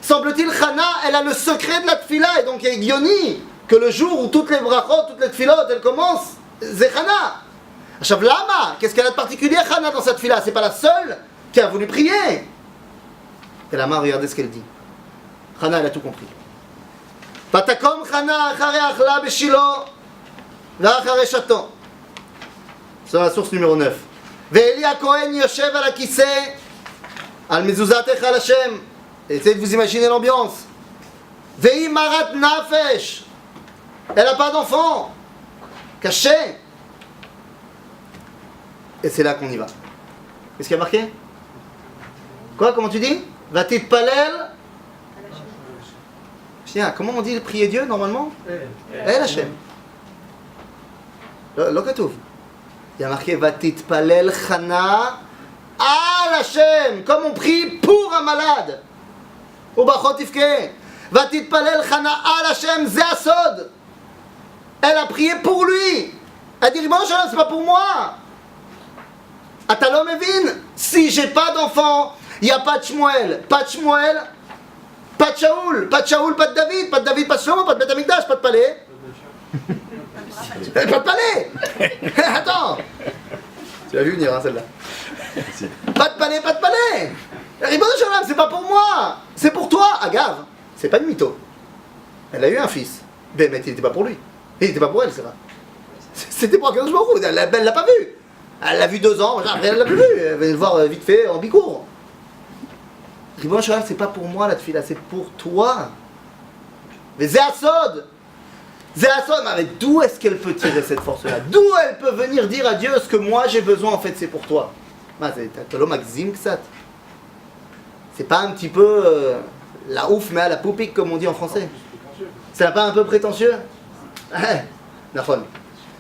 Semble-t-il, Chana, elle a le secret de la tefila, et donc il y a Yoni que le jour où toutes les brachot, toutes les tefilot, elles commencent, c'est Chana. Achav Lama, qu'est-ce qu'elle a de particulier Chana dans cette tefila? C'est pas la seule qui a voulu prier. Et Lama, regardez ce qu'elle dit. Chana, elle a tout compris. ותקום חנה אחרי אכלה בשילה ואחרי שתו. C'est la source numéro 9. ואלי הכהן יושב על הכיסא על מזוזת היכל השם. Essayez de vous imaginer l'ambiance. והיא מרת נפש. Elle n'a pas d'enfant. Caché. Et c'est là qu'on y va. Qu'est-ce qu'il y a marqué? Quoi? Comment tu dis? ותתפלל. Tiens, comment on dit prier Dieu normalement? El Hashem. Lo katouf. Il y a marqué Vatitpalel Chana al Hashem, comme on prie pour un malade. Ou Bachot Tifke. Vatitpalel Chana al Hashem, c'est Asod. Elle a prié pour lui. Elle dit bon, c'est pas pour moi. Atalom Evin, si j'ai pas d'enfant, il n'y a pas de Shmuel. Pas de Shmuel. Pas de Shaoul, pas de David, pas de Shlomo, pas de Beth Amikdash, pas de palais. Pas de palais. Attends. Tu l'as vu venir, hein, celle-là. Pas de palais. Ribono Shalom, c'est pas pour moi, c'est pour toi. Agave, c'est pas une mytho. Elle a eu un fils. Mais il n'était pas pour lui. Il n'était pas pour elle, c'est vrai. C'était pour Akadosh Baruch Hu. Elle l'a pas vu. Elle l'a vu 2 ans, après elle l'a plus vu. Elle va le voir vite fait en bicourt. Ribono Shalom, c'est pas pour moi la tefila, c'est pour toi. Mais c'est Asod. Mais d'où est-ce qu'elle peut tirer cette force-là? D'où elle peut venir dire à Dieu ce que moi j'ai besoin en fait c'est pour toi? C'est l'homme Maxim Ksat. C'est pas un petit peu la ouf mais à la poupique comme on dit en français? C'est pas un peu prétentieux?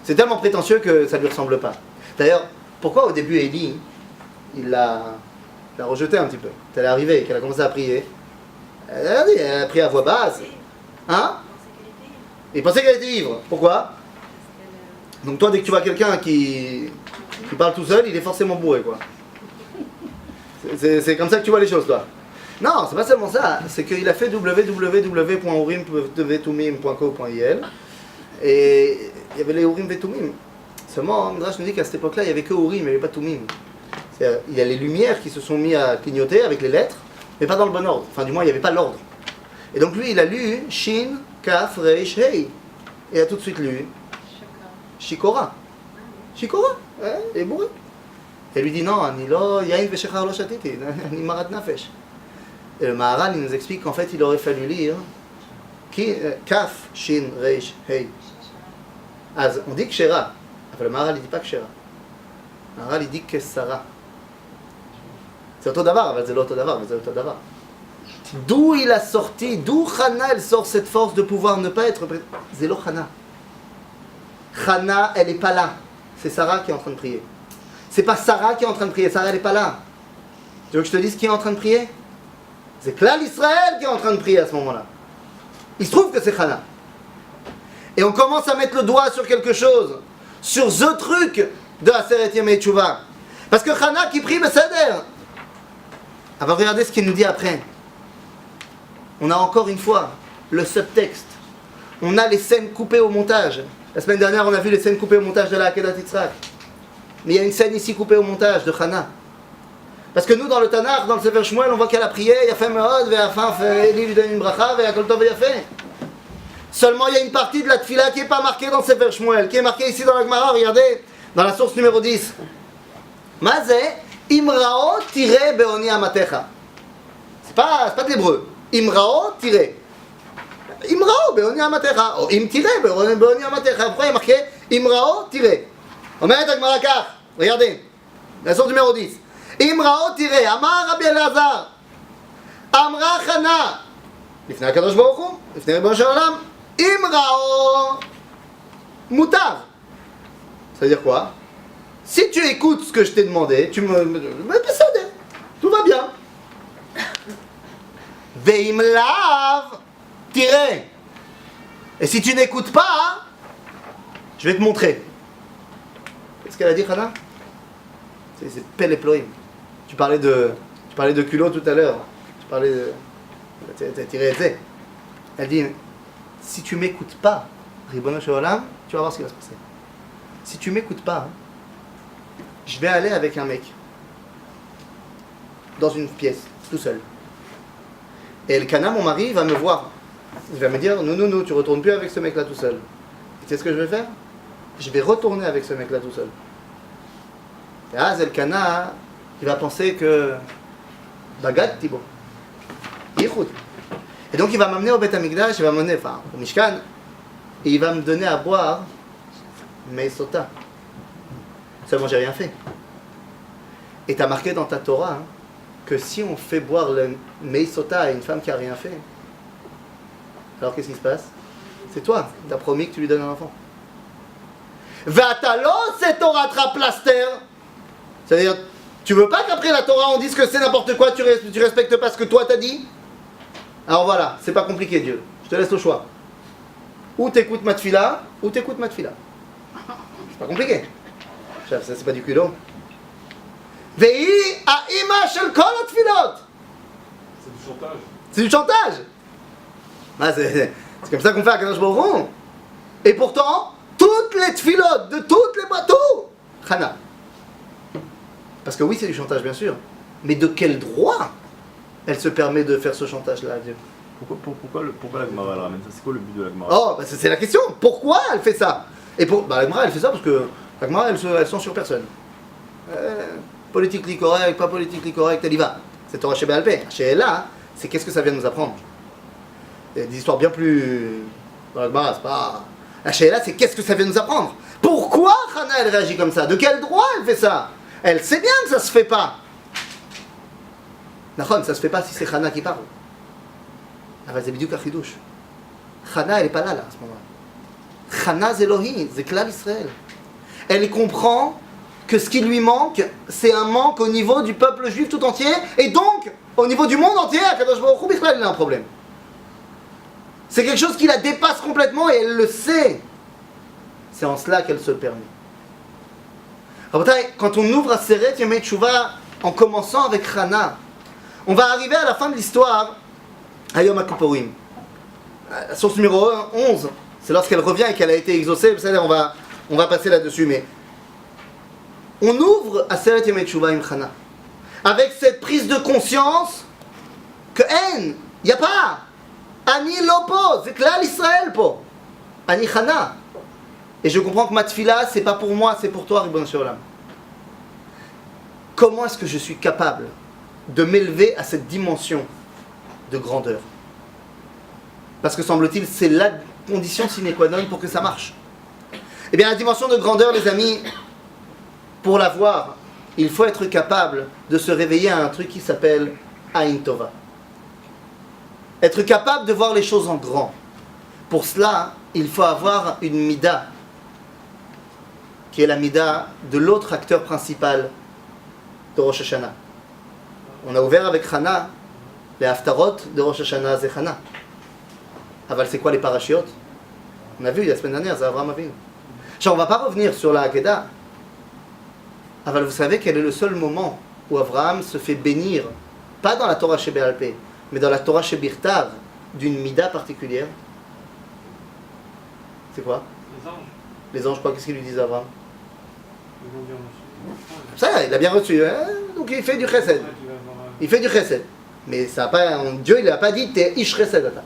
C'est tellement prétentieux que ça lui ressemble pas. D'ailleurs, pourquoi au début Élie, il l'a rejeté un petit peu? Elle est arrivée, qu'elle a commencé à prier. Elle a prié à voix basse. Hein? Il pensait qu'elle était ivre. Pourquoi? Donc toi, dès que tu vois quelqu'un qui parle tout seul, il est forcément bourré, quoi. C'est comme ça que tu vois les choses, toi. Non, c'est pas seulement ça, c'est qu'il a fait www.urim-vetumim.co.il et il y avait les Urim Vetumim. Seulement, Midrash nous dit qu'à cette époque-là, il n'y avait que Urim, il n'y avait pas Tumim. C'est-à-dire, il y a les lumières qui se sont mis à clignoter avec les lettres, mais pas dans le bon ordre. Enfin, du moins, il n'y avait pas l'ordre. Et donc lui, il a lu Shin, Kaf, Reish, Hei. Et il a tout de suite lu Shikora. Shikora, il est bourré. Et lui dit non, Anilo, Yain Veshechar lo shatiti, Ani marat nafesh. Et le Maharal, il nous explique qu'en fait, il aurait fallu lire Kaf, Shin, Reish, Hei. On dit Kshera. Enfin, le Maharal, il ne dit pas Kshera. Le Maharal, il dit Kessara. C'est auto davar, mais c'est l'auto davar, mais c'est auto davar. D'où il a sorti, d'où Chana, elle sort cette force de pouvoir ne pas être... Zélo Chana. Chana, elle n'est pas là. C'est Sarah qui est en train de prier. C'est pas Sarah qui est en train de prier, Sarah, elle n'est pas là. Tu veux que je te dise qui est en train de prier? C'est Klal Israël qui est en train de prier à ce moment-là. Il se trouve que c'est Chana. Et on commence à mettre le doigt sur quelque chose, sur ce truc de Aseret Yemei Teshuvah. Parce que Chana qui prie, mais c'est d'air. Alors regardez ce qu'il nous dit après. On a encore une fois le subtexte. On a les scènes coupées au montage. La semaine dernière, on a vu les scènes coupées au montage de la Akedat Yitzhak. Mais il y a une scène ici coupée au montage de Chana. Parce que nous, dans le Tanakh, dans le Sefer Shmuel, on voit qu'elle a prié, il y a fait Meod, Eli lui donne une bracha, et Kol Tov fait. Seulement, il y a une partie de la Tfila qui n'est pas marquée dans le Sefer Shmuel, qui est marquée ici dans la Gemara, regardez, dans la source numéro 10. Mazé, Imrao tiré beoni amatecha. C'est pas de l'hébreu. Imrao tiré. Imrao beoni amatecha. Ou im tiré beoni amatecha. Pourquoi il est marqué Imrao tiré? On met la Gemara Kach. Regardez, la source numéro 10. Imrao tiré. Amar Rabbi Elazar. Amra Chana. לפני הקדוש ברוך הוא, לפני ריבונו של עולם, Imrao Moutar. Ça veut dire quoi? Si tu écoutes ce que je t'ai demandé, tu me... Tout va bien. Veim lav tiré. Et si tu n'écoutes pas, je vais te montrer. Qu'est-ce qu'elle a dit, Chana? C'est Pel Eploim. Tu parlais de culot tout à l'heure. Tu parlais de... T'as tiré Z. Elle dit, si tu m'écoutes pas, Ribono Shel Olam, tu vas voir ce qui va se passer. Si tu m'écoutes pas, je vais aller avec un mec dans une pièce, tout seul. Et Elkana, mon mari, va me voir. Il va me dire, non, tu retournes plus avec ce mec-là tout seul. Et tu sais ce que je vais faire? Je vais retourner avec ce mec-là tout seul. Et là, Elkana, il va penser que Bagad Thibaut. Et donc il va m'amener au Beth Amikdash, il va m'amener, au Mishkan, et il va me donner à boire mes sotas. Seulement j'ai rien fait. Et tu as marqué dans ta Torah que si on fait boire le mes sotas à une femme qui a rien fait, alors qu'est-ce qui se passe? C'est toi, tu as promis que tu lui donnes un enfant. Vatalo c'est Torah plaster. C'est-à-dire, tu veux pas qu'après la Torah on dise que c'est n'importe quoi, tu respectes pas ce que toi t'as dit? Alors voilà, c'est pas compliqué Dieu, je te laisse le choix. Ou t'écoutes ma tfila, ou t'écoutes ma tfila. C'est pas compliqué. Ça c'est pas du culot. Vehi ha'ima shel kol ha'tfilot. C'est du chantage. C'est du chantage. Ah, c'est comme ça qu'on fait à Kadosh Baruch Hu. Et pourtant, toutes les tfilotes de toutes les bateaux, Chana. Parce que oui, c'est du chantage bien sûr. Mais de quel droit elle se permet de faire ce chantage-là à Dieu? Pourquoi la Gemara elle ramène ça? C'est quoi le but de la Gemara? Oh, bah c'est la question. Pourquoi elle fait ça? Et la Gemara elle fait ça parce que la Gemara elle censure personne. Politiquement correct, pas politiquement correct, elle y va. C'est Torah Sheba'al Peh. Chez là, c'est qu'est-ce que ça vient de nous apprendre? Il y a des histoires bien plus... Dans la Gemara, c'est pas... La chez là, c'est qu'est-ce que ça vient de nous apprendre? Pourquoi Chana elle réagit comme ça? De quel droit elle fait ça? Elle sait bien que ça se fait pas. Nachon, ça se fait pas si c'est Chana qui parle. אבל זה בדיוק החידוש. Chana, elle n'est pas là, à ce moment-là. Chana, c'est Elohim, c'est Klal Israël. Elle comprend que ce qui lui manque, c'est un manque au niveau du peuple juif tout entier, et donc, au niveau du monde entier, à Kadosh Baruch Hu, Israël, il a un problème. C'est quelque chose qui la dépasse complètement, et elle le sait. C'est en cela qu'elle se permet. Quand on ouvre à Aseret Yemei Teshuvah, en commençant avec Chana, On va arriver à la fin de l'histoire à Yom HaKippurim. La source numéro 11, c'est lorsqu'elle revient et qu'elle a été exaucée. On va passer là-dessus, mais on ouvre à Aseret Yemei Teshuvah im Chana avec cette prise de conscience que il n'y a pas Ani Lopo, c'est Klal Israël po Ani Chana. Et je comprends que ma tefila, c'est pas pour moi, c'est pour toi, Ribono Shel Olam. Comment est-ce que je suis capable de m'élever à cette dimension de grandeur? Parce que semble-t-il, c'est la condition sine qua non pour que ça marche. Eh bien, la dimension de grandeur, les amis, pour l'avoir, il faut être capable de se réveiller à un truc qui s'appelle Ain Tova. Être capable de voir les choses en grand. Pour cela, il faut avoir une mida, qui est la mida de l'autre acteur principal de Rosh Hashanah. On a ouvert avec Chana, les haftarot de Rosh Hashanah, c'est Chana. Aval, c'est quoi les parachiotes? On a vu la semaine dernière, c'est Avraham Avinu. On ne va pas revenir sur la Hakeda. Aval, vous savez quel est le seul moment où Avraham se fait bénir, pas dans la Torah Sheba'al Peh, mais dans la Torah Shebirtav, d'une mida particulière? C'est quoi? Les anges, Les anges, quoi? Qu'est-ce qu'ils lui disent à Avraham? ils vont dire monsieur. Ça, il a bien reçu, hein? Donc il fait du chesed. Ouais, tu vas voir, Il fait du chesed. Mais ça a pas, Dieu, il n'a pas dit t'es ish chesed ata.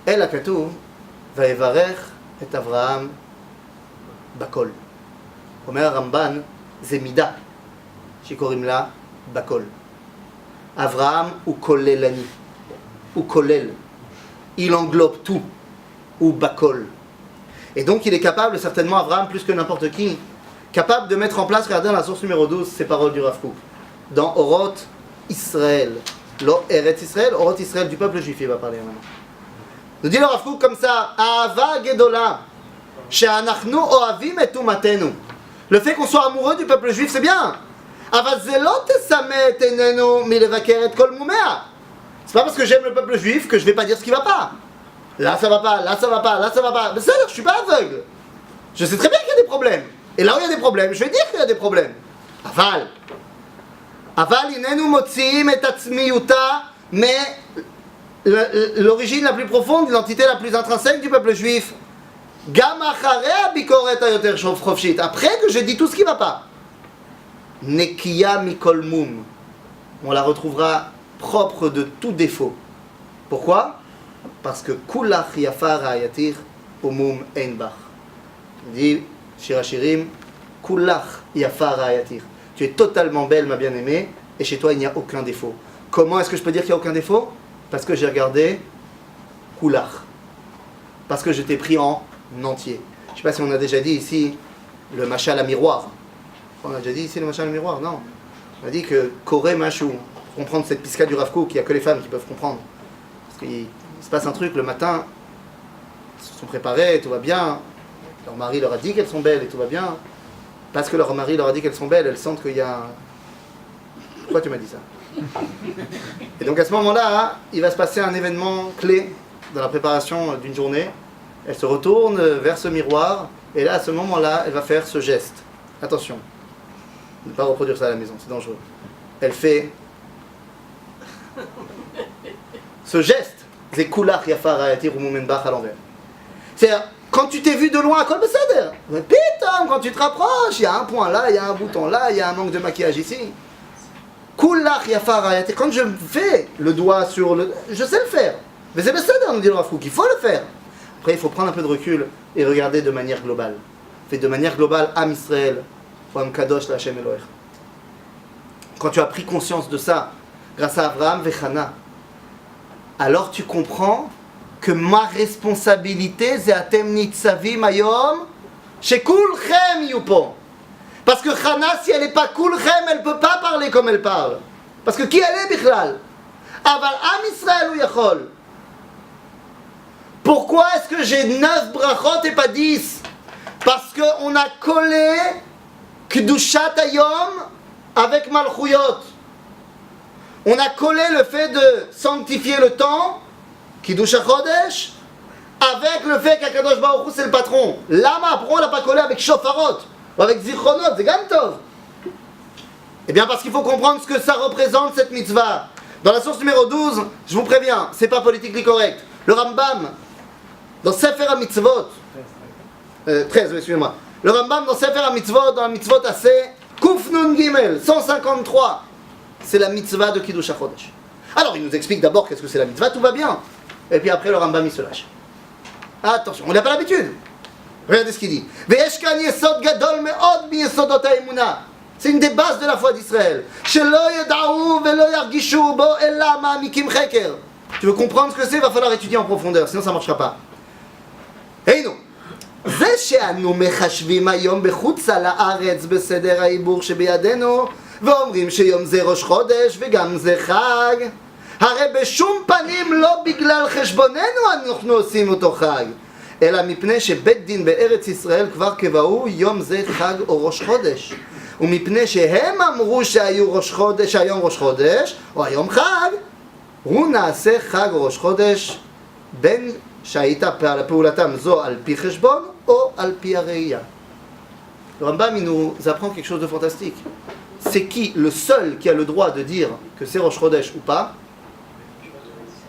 El hakatuv vayevarech et Avraham bakol. Omer Ramban זה מידה שקוראים לה בכל. אברהם הוא כוללני, הוא כולל, il englobe tout, ou bakol. Et donc il est capable, certainement Abraham plus que n'importe qui, capable de mettre en place, regardez dans la source numéro 12, ces paroles du Rav Kook, dans Oroth Israël, Lo Eretz Israël, Oroth Israël du peuple juif, il va parler maintenant. Nous dit le Rav Kook comme ça, Ahava Gedola, She'anachnu ohavim et tumatenu. Le fait qu'on soit amoureux du peuple juif, c'est bien. Aval ze lo tesamet enenu milevaker et kol mumea. C'est pas parce que j'aime le peuple juif que je vais pas dire ce qui va pas. Là ça va pas, là ça va pas, là ça va pas. Mais ça, je suis pas aveugle. Je sais très bien qu'il y a des problèmes. Et là où il y a des problèmes, je vais dire qu'il y a des problèmes. Aval inenu motziim et atzmiyuta, mais l'origine la plus profonde, l'entité la plus intrinsèque du peuple juif, Gam acharei abikoret hayoter chofshit, après que j'ai dit tout ce qui va pas, nekiya mikol mum, on la retrouvera propre de tout défaut. Pourquoi? Parce que kulach yafa rayatir umum ein bach. Dit Shir Hashirim, kulach yafa rayatir. Tu es totalement belle, ma bien-aimée, et chez toi il n'y a aucun défaut. Comment est-ce que je peux dire qu'il n'y a aucun défaut? Parce que j'ai regardé kulach. Parce que je t'ai pris en entier. Je ne sais pas si on a déjà dit ici le machal à miroir. On a déjà dit ici le machal à miroir? Non. On a dit que Koré Machou, pour comprendre cette pisca du Rav Kook, qu'il n'y a que les femmes qui peuvent comprendre. Parce qu'il se passe un truc le matin, ils se sont préparés, tout va bien. Leur mari leur a dit qu'elles sont belles et tout va bien. Parce que leur mari leur a dit qu'elles sont belles, elles sentent qu'il y a... Pourquoi tu m'as dit ça? Et donc à ce moment-là, il va se passer un événement clé dans la préparation d'une journée. Elle se retourne vers ce miroir, et là, à ce moment-là, elle va faire ce geste. Attention, ne pas reproduire ça à la maison, c'est dangereux. Elle fait ce geste. C'est kulach yafa rayatir umum bach à l'envers. C'est-à-dire, quand tu t'es vu de loin à Kol Beseder, putain, quand tu te rapproches, il y a un point là, il y a un bouton là, il y a un manque de maquillage ici. Kulach yafa rayatir. Quand je fais le doigt sur le... Je sais le faire. Mais c'est Beseder, nous dit le Rav Kook, il faut le faire. Après, il faut prendre un peu de recul et regarder de manière globale. Fait de manière globale, Am Israël, ou Am Kadosh la Hashem Elohech. Quand tu as pris conscience de ça, grâce à Avraham Vechana, alors tu comprends que ma responsabilité, c'est Atem Nitzavim Ayom, chez Kulchem Yupo. Parce que Chana, si elle n'est pas Kulchem, elle ne peut pas parler comme elle parle. Parce que qui elle est, Bichlal? Aval Am Israël ou Yachol. Pourquoi est-ce que j'ai 9 brachot et pas 10? Parce qu'on a collé Kedushat Hayom avec Malchuyot. On a collé le fait de sanctifier le temps, Kiddush HaChodesh, avec le fait qu'Akadosh Baruch Hu c'est le patron. Lama, pourquoi on l'a pas collé avec Shofarot ou avec Zichronot, c'est Gam Tov? Eh bien parce qu'il faut comprendre ce que ça représente cette mitzvah. Dans la source numéro 12, je vous préviens, c'est pas politiquement correct. Le Rambam, dans Sefer HaMitzvot, 13, excusez-moi. Le Rambam dans Sefer HaMitzvot, dans la mitzvot assez, Kuf Nun Gimel, 153, c'est la mitzvah de Kiddush HaChodesh. Alors il nous explique d'abord qu'est-ce que c'est la mitzvah, tout va bien. Et puis après le Rambam il se lâche. Attention, on n'a pas l'habitude. Regardez ce qu'il dit. Ve'yesh kan yesod gadol me'od miyesodot ha'emunah. C'est une des bases de la foi d'Israël. Shelo yeda'u ve'lo yargishu bo ella ma'amikim cheker. Tu veux comprendre ce que c'est, il va falloir étudier en profondeur, sinon ça ne marchera pas. Et nous, זה שאנו מחשבים היום בחוץ לארץ בסדר העיבור שבידינו ואומרים שיום זה ראש חודש וגם זה חג, הרי בשום פנים לא בגלל חשבוננו אנחנו עושים אותו חג, אלא מפני שבית דין בארץ ישראל כבר קבעו יום זה חג או ראש חודש, ומפני שהם אמרו שהיום ראש חודש או היום חג, הוא נעשה חג או ראש חודש בין שהייתה פעולתם זו על פי חשבון או על פי הראייה. Le Rambam il nous apprend quelque chose de fantastique. C'est qui le seul qui a le droit de dire que c'est Rosh Chodesh ou pas?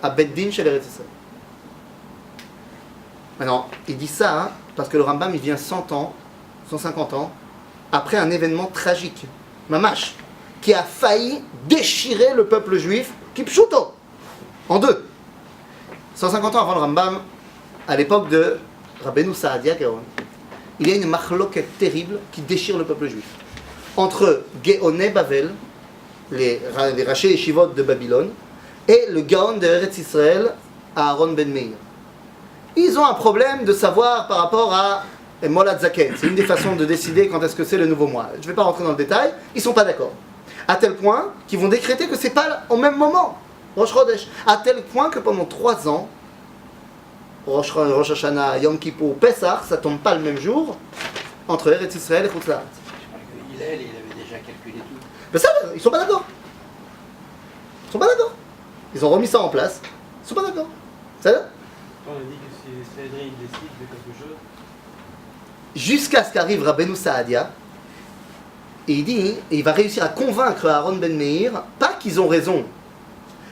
À Bet Din chez les Eretz Israël. Maintenant, il dit ça parce que le Rambam il vient 100 ans, 150 ans après un événement tragique, mamash, qui a failli déchirer le peuple juif, kipshuto, en deux. 150 ans avant le Rambam, à l'époque de Rabbeinu Saadia Gaon, il y a une machloket terrible qui déchire le peuple juif. Entre Géoné Bavel, les rachés yeshivot de Babylone, et le Gaon de Eretz Israël, Aaron ben Meir. Ils ont un problème de savoir par rapport à Molad Zaken. C'est une des façons de décider quand est-ce que c'est le nouveau mois. Je ne vais pas rentrer dans le détail, ils ne sont pas d'accord. À tel point qu'ils vont décréter que ce n'est pas au même moment. Rosh Chodesh, à tel point que pendant 3 ans, Rosh Hashanah, Yom Kippur, Pesach, ça ne tombe pas le même jour entre Eretz Israël et Chutz La'aretz. Il avait déjà calculé tout. Mais ça, ils ne sont pas d'accord. Ils ne sont pas d'accord. Ils ont remis ça en place. Ils ne sont pas d'accord. Ça va? On a dit que si les Sanhédrin décident de quelque chose. Jusqu'à ce qu'arrive Rabbeinu Saadia, et il dit, et il va réussir à convaincre Aaron ben Meir, pas qu'ils ont raison,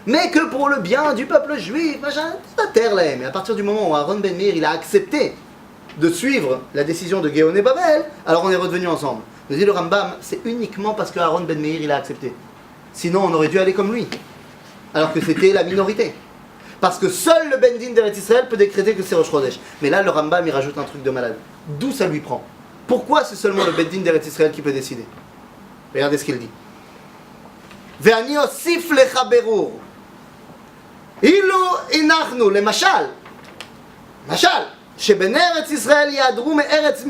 mais que pour le bien du peuple juif, machin, la terre là. Mais à partir du moment où Aaron ben Meir il a accepté de suivre la décision de Géoné Babel, alors on est redevenus ensemble. Nous dit le Rambam, c'est uniquement parce que Aaron ben Meir il a accepté. Sinon on aurait dû aller comme lui, alors que c'était la minorité. Parce que seul le Ben Din d'Eretz Israël peut décréter que c'est Rosh Chodesh. Mais là le Rambam il rajoute un truc de malade. D'où ça lui prend? Pourquoi c'est seulement le Ben Din d'Eretz Israël qui peut décider? Regardez ce qu'il dit. Ve'ani osif lecha berur. אילו הנחנו, למשל, שבני ארץ ישראל יעדרו מארץ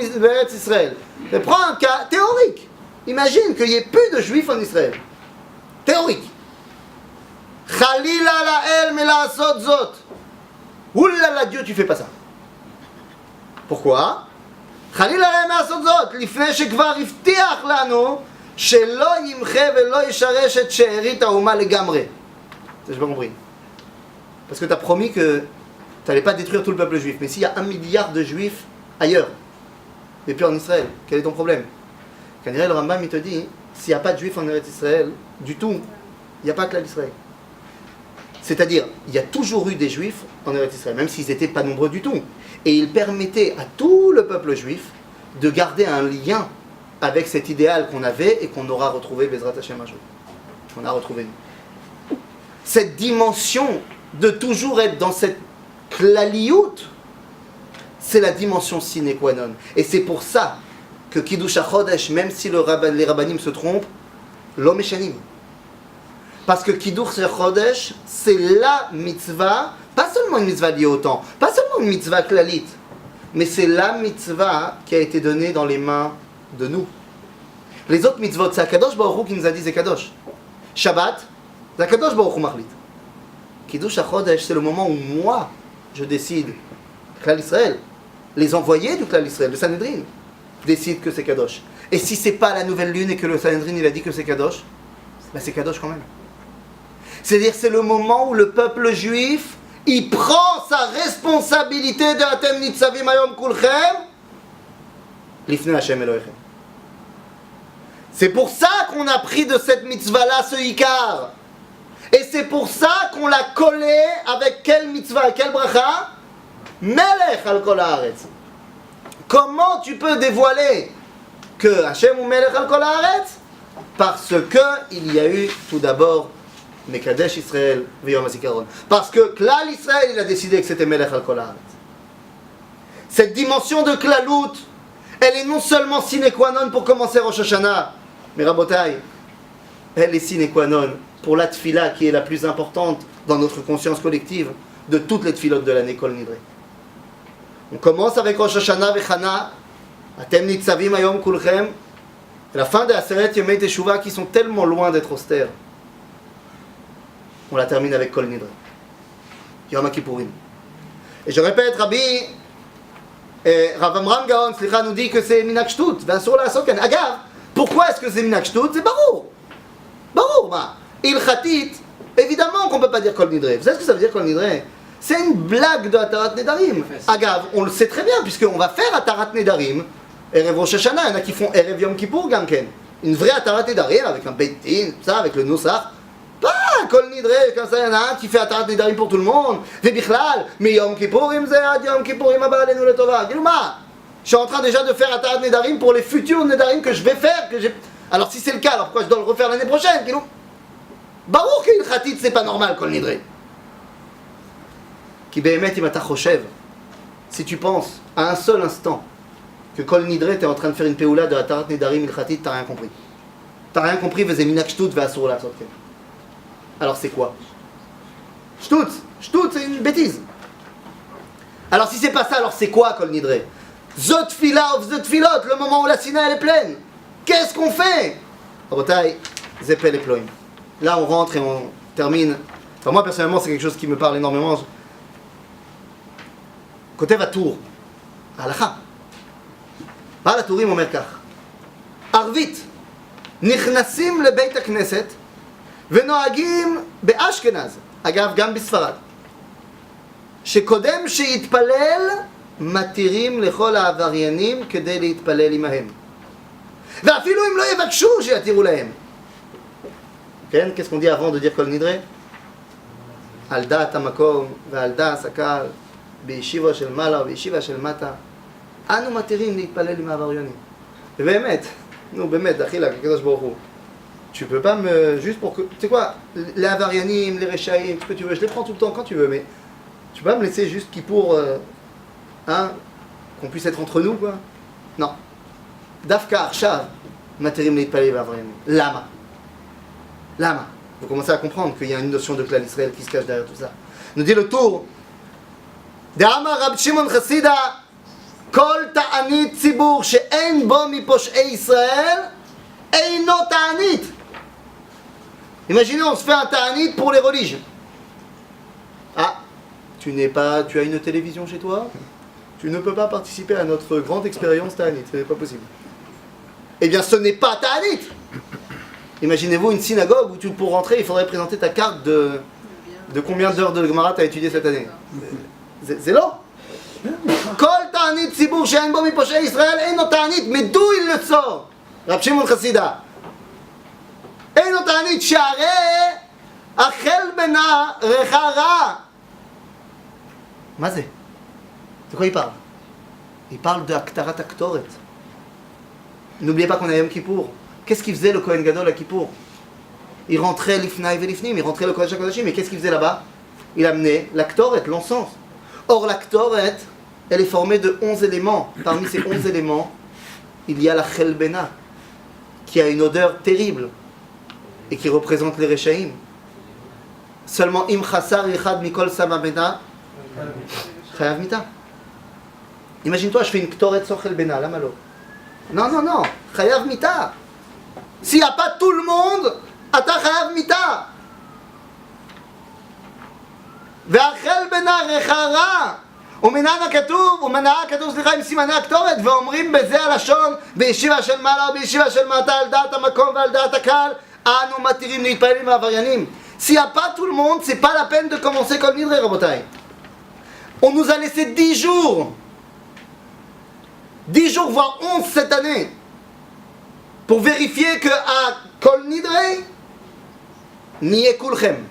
ישראל. Je prends un cas théorique. Imagine qu'il n'y ait plus de juifs en Israël. Théorique. Chalila lael mela'asot zot. Oulala Dieu, tu fais pas ça. Pourquoi? Chalila lael mela'asot zot. לפני שכבר הבטיח לנו שלא ימחה ולא ישרש את שארית האומה לגמרי. Ça, j'ai pas compris. Parce que tu as promis que tu n'allais pas détruire tout le peuple juif. Mais s'il y a 1 milliard de juifs ailleurs, et puis en Israël, quel est ton problème? Quand le Rambam il te dit, s'il n'y a pas de juifs en Israël du tout, il n'y a pas que l'Israël. C'est-à-dire, il y a toujours eu des juifs en Israël, même s'ils n'étaient pas nombreux du tout. Et ils permettaient à tout le peuple juif de garder un lien avec cet idéal qu'on avait et qu'on aura retrouvé Bezrat Hashem un jour. Qu'on a retrouvé nous. Cette dimension de toujours être dans cette klaliout, c'est la dimension sine qua non. Et c'est pour ça que Kiddush HaChodesh, même si les rabbanim se trompent, lo meshanim. Parce que Kiddush HaChodesh, c'est la mitzvah, pas seulement une mitzvah liée au temps, pas seulement une mitzvah klalit, mais c'est la mitzvah qui a été donnée dans les mains de nous. Les autres mitzvot, c'est Akadosh Baruch Hu qui nous a dit c'est Kadosh. Shabbat, c'est Akadosh Baruch Hu Machlit. Kiddush HaChodesh, c'est le moment où moi, je décide, Klal Israël, les envoyés du Klal Israël, le Sanhédrin, décident que c'est Kadosh. Et si c'est pas la nouvelle lune et que le Sanhédrin il a dit que c'est Kadosh, ben c'est Kadosh quand même. C'est-à-dire c'est le moment où le peuple juif, il prend sa responsabilité de Atem Nitzavim Hayom Kulchem, Lifnei Hashem Elohechem. C'est pour ça qu'on a pris de cette mitzvah-là ce Ikar. Et c'est pour ça qu'on l'a collé avec quelle mitzvah, quelle bracha? Melech al kol haaretz. Comment tu peux dévoiler que Hachem ou Melech al kol haaretz? Parce que il y a eu tout d'abord Mekadesh Israël v'Yom HaZikaron. Parce que Klal Israël, il a décidé que c'était Melech al kol haaretz. Cette dimension de Klalout, elle est non seulement sine qua non pour commencer Rosh Hashanah, mais Rabotai, elle est sine qua non pour la tfila qui est la plus importante dans notre conscience collective de toutes les tfilotes de l'année Kol Nidre. On commence avec Rosh Hashanah v'Chana, Atem nitzavim hayom kulchem, et la fin de Aseret Yemei Teshuvah qui sont tellement loin d'être austères. On la termine avec Kol Nidre, Yom HaKippurim. Et je répète, Rabbi Rav Amram Gaon, Slicha, nous dit que c'est Minak Shtut, V'asur la'asot ken. Agav, pourquoi est-ce que c'est Minak Shtut? C'est Barour. Barour, ma. Ilchatit, évidemment qu'on ne peut pas dire Kol Nidre. Vous savez ce que ça veut dire Kol Nidre? C'est une blague de Atarat Nedarim. Agav, on le sait très bien, puisqu'on va faire Atarat Nedarim, Erev Rosh Hashanah, il y en a qui font Erev Yom Kippour, Gamken. Une vraie Atarat Nedarim, avec un Beit Din, ça, avec le Nosach. Pas Kol Nidre, comme ça, il y en a un qui fait Atarat Nedarim pour tout le monde. Vebichlal, mais Yom Kippourim, c'est Ad Yom Kippourim, Abba Alenu Letova. Dis-le-moi, je suis en train déjà de faire Atarat Nedarim pour les futurs Nedarim que je vais faire. Alors si c'est le cas, alors pourquoi je dois le refaire l'année prochaine? Baruch qu'il khatit, c'est pas normal, Kol Nidre. Ki behemet im ata choshev, si tu penses à un seul instant que Kol Nidre, t'es en train de faire une peoula de Atarat Nedarim il khatit, t'as rien compris. T'as rien compris, veze minak shtut ve'asur la'asot ken. Alors c'est quoi? Shtut, c'est une bêtise. Alors si c'est pas ça, alors c'est quoi Kol Nidre? Zot fila of zot filot, le moment où la Sina elle est pleine. Qu'est-ce qu'on fait? Rabotai, zepel et ploim. Là, on rentre et on termine. Enfin, moi, personnellement, c'est quelque chose qui me parle énormément. Côté Vatour, Halacha. Baal HaTurim omer kach. Arvit, נכנסים לבית הכנסת ונוהגים באשכנז, אגב, גם בספרד, שקודם שיתפלל, מתירים לכל העבריינים כדי להתפלל עמהם. ואפילו אם לא יבקשו שיתירו להם. כן? Qu'est-ce qu'on dit avant de dire Kol Nidre? על דעת המקום ועל דעת הקהל, בישיבה של מעלה ובישיבה של מטה, אנו מתירים להתפלל עם העבריינים. ובאמת, נו באמת, אחי לה, כקדוש ברוך הוא. Tu peux pas me... Juste pour que... Tu sais quoi? Les avarianim, les rechaïm, tout ce que tu veux, je les prends tout le temps quand tu veux, mais... Tu peux pas me laisser juste qui pour... hein? Qu'on puisse être entre nous, quoi? Non. Dafka Arshav, materim להתפלל עם העבריינים. Lama. Lama. Vous commencez à comprendre qu'il y a une notion de clan Israël qui se cache derrière tout ça. Nous dit le tour. De'amar Rab Shimon Chassida, Kol ta'anit tzibur she'en bo miposh'ei Israël, eino ta'anit. Imaginez, on se fait un ta'anit pour les religieux. Ah, tu as une télévision chez toi? Tu ne peux pas participer à notre grande expérience ta'anit, ce n'est pas possible. Eh bien, ce n'est pas ta'anit. Imaginez-vous une synagogue où pour rentrer, il faudrait présenter ta carte de combien d'heures de Gemara tu as étudié cette année. C'est là. Kol ta'anit tzibur she'en bo miposh'ei Israël, eino ta'anit. Mais d'où il le sort? Rab Shimon Chassida. Eino ta'anit she'arei achel bena rechara. מה זה? De quoi il parle? Il parle de Aktarat Aktoret. N'oubliez pas qu'on a Yom Kippour. Qu'est-ce qu'il faisait le Kohen Gadol à Kippour? Il rentrait l'Ifnaï Velifnim, il rentrait le Kodesh HaKodashim, mais qu'est-ce qu'il faisait là-bas? Il amenait l'Aktoret, l'encens. Or l'Aktoret, elle est formée de 11 éléments. Parmi ces 11 éléments, il y a la Chelbena, qui a une odeur terrible et qui représente les Rechaïm. Seulement Im Chassar Yichad Mikol Samabena Chayav Mita. Imagine-toi, je fais une Ktoret sur Chelbena, là malo. Non, Chayav Mita. S'il n'y a pas tout le monde, Ata Chayav Mita. והחל בנערכרה ומנעה כתוב סליחה עם סימני הקטורת ואומרים בזה הלשון בישיבה של מעלה ובישיבה של מטה על דעת המקום ועל דעת הקהל אנו מתירים להתפלל עם העבריינים. S'il n'y a pas tout le monde, c'est pas la peine de commencer Kol Nidre, Rabotai. On nous a laissé 10 jours. 10 jours, voire 11 cette année. pour vérifier que à Kol Nidre, Niye Kulchem.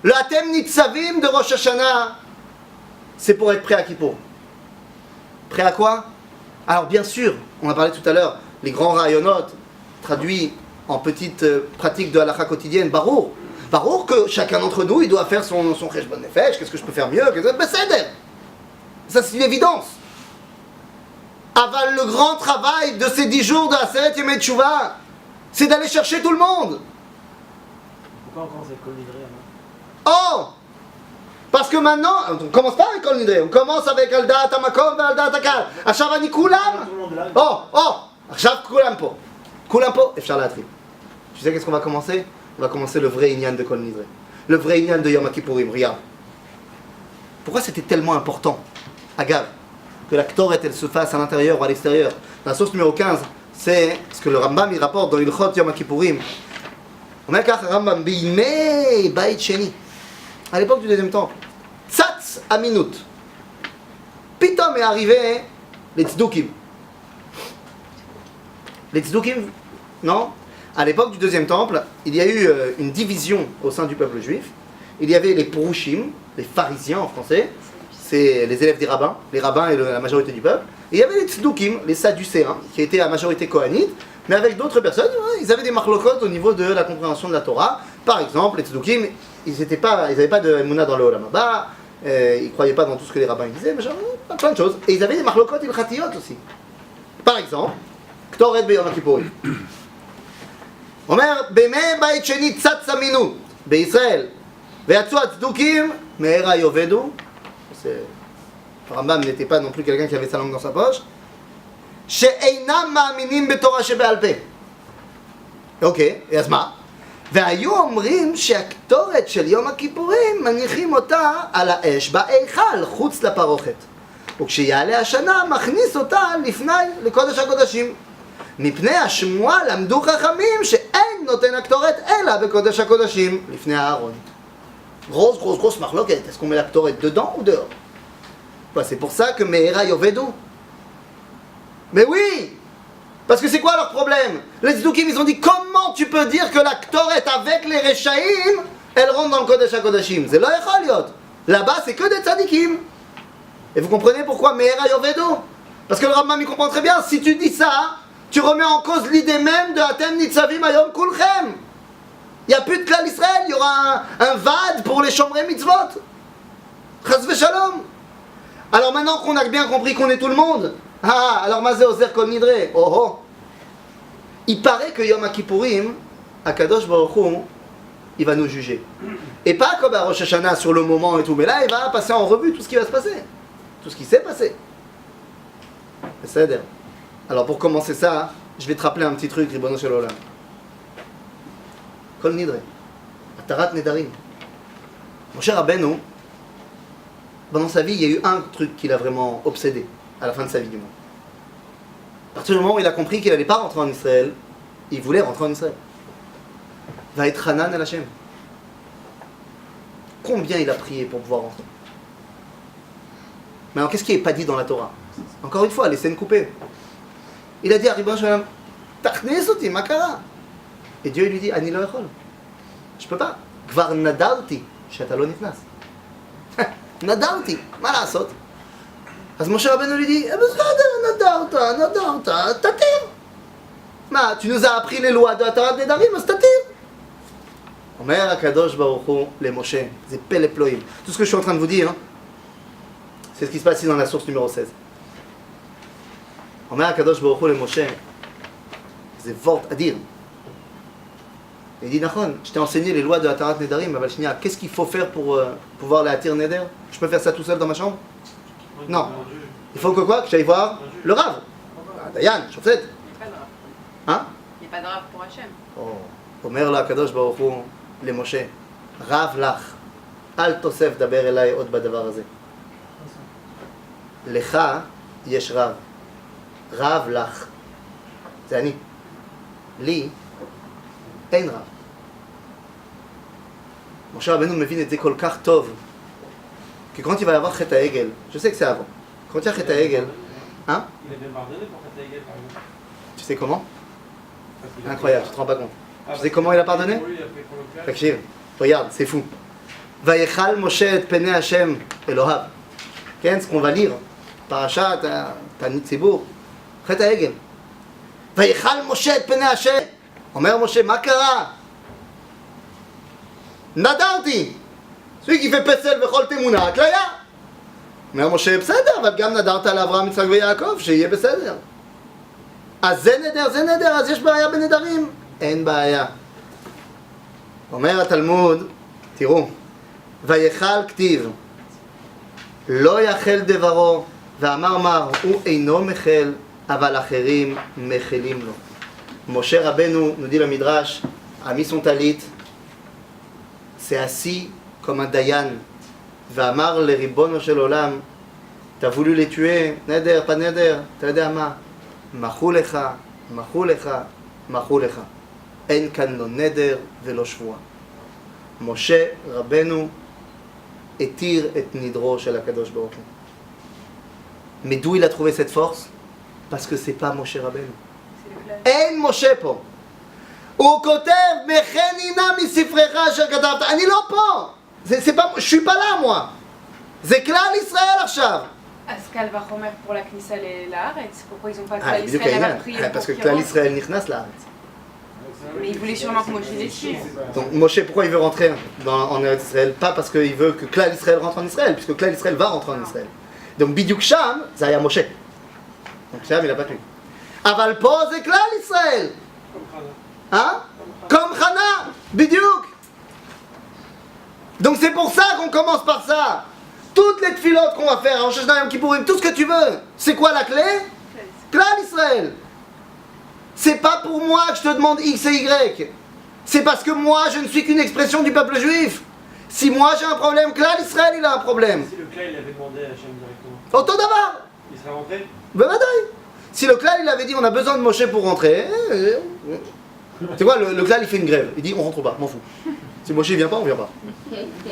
Le Atem Nitzavim de Rosh Hashanah, c'est pour être prêt à Kippour. Prêt à quoi? Alors bien sûr, on a parlé tout à l'heure, les grands rayonot traduits en petites pratiques de halakha quotidienne, Barour. Barour que chacun d'entre nous, il doit faire son cheshbon nefesh, qu'est-ce que je peux faire mieux, ça c'est une évidence. Aval, le grand travail de ces 10 jours de Aseret Yemei Teshuvah, c'est d'aller chercher tout le monde. Pourquoi on commence avec Kol Nidre Oh! Parce que maintenant, on commence pas avec Kol Nidre, on commence avec Aldat Hamakom et Aldat Hakal. Achav ani Kulam. Oh! Achav Kulam po. Kulam po, Efshar La'atrim. Tu sais qu'est-ce qu'on va commencer? On va commencer le vrai Inyan de Kol Nidre. Le vrai Inyan de Yom Kippourim. Regarde. Pourquoi c'était tellement important, Agav, que la Ktoret elle se fasse à l'intérieur ou à l'extérieur? La source numéro 15, c'est ce que le Rambam il rapporte dans Ilchot Yom Kippourim. On met car Rambam Bimei Bait Sheni. À l'époque du deuxième temple, Tzatz Aminut. Pitom est arrivé les Tzdukim. Les Tzdukim, non? À l'époque du deuxième temple, il y a eu une division au sein du peuple juif. Il y avait les Purushim, les pharisiens en français, c'est les élèves des rabbins, les rabbins et la majorité du peuple. Et il y avait les Tzdukim, les Sadducéens, qui étaient à majorité kohanite, mais avec d'autres personnes, ils avaient des marlochot au niveau de la compréhension de la Torah. Par exemple, les Tzdukim, ils n'avaient pas de Emouna dans le Olam Haba, ils ne croyaient pas dans tout ce que les rabbins disaient, mais genre, plein de choses. Et ils avaient des marlochot ilchatiyot aussi. Par exemple, Ktoret beyom Kippourim. Omer, Bemei Bait Sheni Tzatz Aminu, בישראל, ויצאו הצדוקים מהר היובדו. Rambam n'était pas non plus quelqu'un qui avait sa langue dans sa poche. שאינם מאמינים בתורה שבעל פה. אוקיי, אז מה? והיו אומרים שהקטורת של יום הכיפורים מניחים אותה על האש בהיכל חוץ לפרוכת. וכשיעלה השנה מכניס אותה לפני לקודש הקודשים. מפני השמועה למדו חכמים שאין נותן הקטורת אלא בקודש הקודשים לפני הארון. grosse marloquette. Est-ce qu'on met la Ktoret dedans ou dehors? Bah, c'est pour ça que Me'era Yovedu. Mais oui! Parce que c'est quoi leur problème? Les Tzdukim, ils ont dit comment tu peux dire que la Ktoret avec les Rechaïm, elle rentre dans le Kodesh HaKodashim? C'est lo yachol liot. Là-bas, c'est que des Tzadikim. Et vous comprenez pourquoi Me'era Yovedu? Parce que le Rambam, il comprend très bien. Si tu dis ça, tu remets en cause l'idée même de Atem Nitzavim Ayom Kulchem. Il n'y a plus de Klal Israël, il y aura un vad pour les Shomrei Mitzvot. Chas v'shalom. Alors maintenant qu'on a bien compris qu'on est tout le monde, alors Mazé Ozer Kol Nidre, oh. Il paraît que Yom Kippourim, Akadosh Baruch Hu, il va nous juger. Et pas comme à Rosh Hashanah sur le moment et tout, mais là il va passer en revue tout ce qui va se passer. Tout ce qui s'est passé. C'est ça. Alors pour commencer ça, je vais te rappeler un petit truc, Ribono Shel Olam. Kol Nidre, Atarat Nedarim. Mon cher Rabbeinu, pendant sa vie, il y a eu un truc qui l'a vraiment obsédé, à la fin de sa vie du moins. À partir du moment où il a compris qu'il n'allait pas rentrer en Israël, il voulait rentrer en Israël. Va être Hanan el Hashem. Combien il a prié pour pouvoir rentrer? Mais alors qu'est-ce qui n'est pas dit dans la Torah? Encore une fois, les scènes coupées. Il a dit à Ribono Shel Olam, Tachnis oti, ma kara? Et Dieu lui dit, Ani lo yachol. Je peux pas. Kvar nadarti, she'ata lo nifnas. נדרתי, מה לעשות? אז משה רבנו lui dit, בסדר, נדרת, תתיר. מה, tu nous as appris les lois de התרת נדרים, אז תתיר. אומר הקדוש ברוך הוא למשה, זה פלא פלואים. Tout ce que je suis en train de vous dire, c'est ce qui se passe ici dans la source numéro 16. אומר הקדוש ברוך הוא למשה, זה וורט אדיר. Il dit, Nachon, je t'ai enseigné les lois de Atarat Nedarim, mais qu'est-ce qu'il faut faire pour pouvoir les attirer Neder? Je peux faire ça tout seul dans ma chambre? Non. Il faut que quoi? Que j'aille voir le Rav. Dayan, Shofet. Hein? Il n'y a pas de Rav pour Hachem. Oh. Omer la Kadosh Baruch Hu le Moshe, Rav lach, al tosef daber elai od badavar הזה. לך יש רב. רב לך. זה אני. לי אין רב. Moshe Rabbeinu mevin et זה כל כך טוב, que quand il va y avoir Chet HaEgel, je sais que c'est avant, quand il y a Chet HaEgel, hein? Il avait pardonné pour Chet HaEgel par exemple. Tu sais comment? Incroyable, tu te rends pas compte. Tu sais comment il a pardonné? Taqshiv, regarde, c'est fou. Vayechal Moshe et Pene Hashem Elohav. Ce qu'on va lire, Parashat Tanit Tzibur, Chet HaEgel. Vayechal Moshe et Pene Hashem. Omer Moshe, מה קרה? נדרתי. celui qui fait פסל וכל תמונה, התליה. אומר משה, בסדר, אבל גם נדרת לאברהם, יצחק ויעקב, שיהיה בסדר. אז זה נדר, אז יש בעיה בנדרים? אין בעיה. אומר התלמוד, תראו, ויכל כתיב, לא יחל דברו, ואמר מר, הוא אינו מחל, אבל אחרים מחלים לו. משה רבנו, nous dit le Midrash, a mis son talit, s'est assis comme un dayan, ואמר לריבונו של עולם, אתה voulu les tuer, נדר, pas נדר, אתה יודע מה? מחו לך, מחו לך, מחו לך. אין כאן לא נדר ולא שבועה. משה רבנו התיר את נדרו של הקדוש ברוך הוא. Mais d'où il a trouvé cette force? Parce que c'est pas Moshe רבנו. אין משה פה. הוא כותב, מכנינה מספרך אשר כתבת. אני לא פה. C'est pas, je suis pas là moi. זה כלל ישראל עכשיו. אז קל וחומר pour la כניסה לארץ, pourquoi ils ont pas Ah, כלל בדיוק ישראל העניין. à prier Parce que pour כלל Kiron? ישראל נכנס לארץ. Mais ils voulaient sûrement que Moshe les suive. Donc Moshe, pourquoi il veut rentrer en Eretz Israël? Pas parce qu'il veut que Klal Israël rentre en Israël, puisque Klal Israël va rentrer en Israël. Donc Bidiouk Sham, ça y a Moshe. Donc Sham, il n'a pas tenu. Aval po, c'est Klal Israël. Hein? Comme Chana, Bidiouk. Donc c'est pour ça qu'on commence par ça. Toutes les tfilotes qu'on va faire, en Shashna Yom Kippourim, tout ce que tu veux, c'est quoi la clé? Klal Israël. C'est pas pour moi que je te demande X et Y. C'est parce que moi, je ne suis qu'une expression du peuple juif. Si moi j'ai un problème, Klal Israël il a un problème. Si le clan il avait demandé à Hachem directement, Auto d'abord. il serait rentré? Bevadaï. Si le Klal il avait dit on a besoin de Moshe pour rentrer, c'est quoi le Klal il fait une grève. Il dit on rentre pas, m'en fous. Si Moshe vient pas, on vient pas.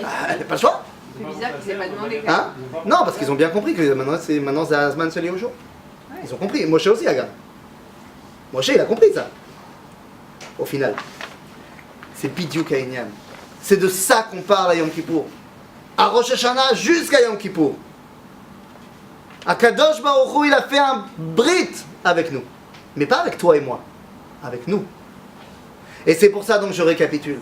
Ah, pas le choix. C'est bizarre qu'ils aient pas demandé. Hein? Non, parce qu'ils ont bien compris que maintenant c'est Azman Seli au jour. Ils ont compris. Moshe aussi, regarde. Moshe, il a compris ça. Au final. C'est Bidiouk Haïnian. C'est de ça qu'on parle à Yom Kippour. À Rosh Hashanah jusqu'à Yom Kippour. Akadosh Baruch Hu, il a fait un brit avec nous. Mais pas avec toi et moi. Avec nous. Et c'est pour ça donc je récapitule.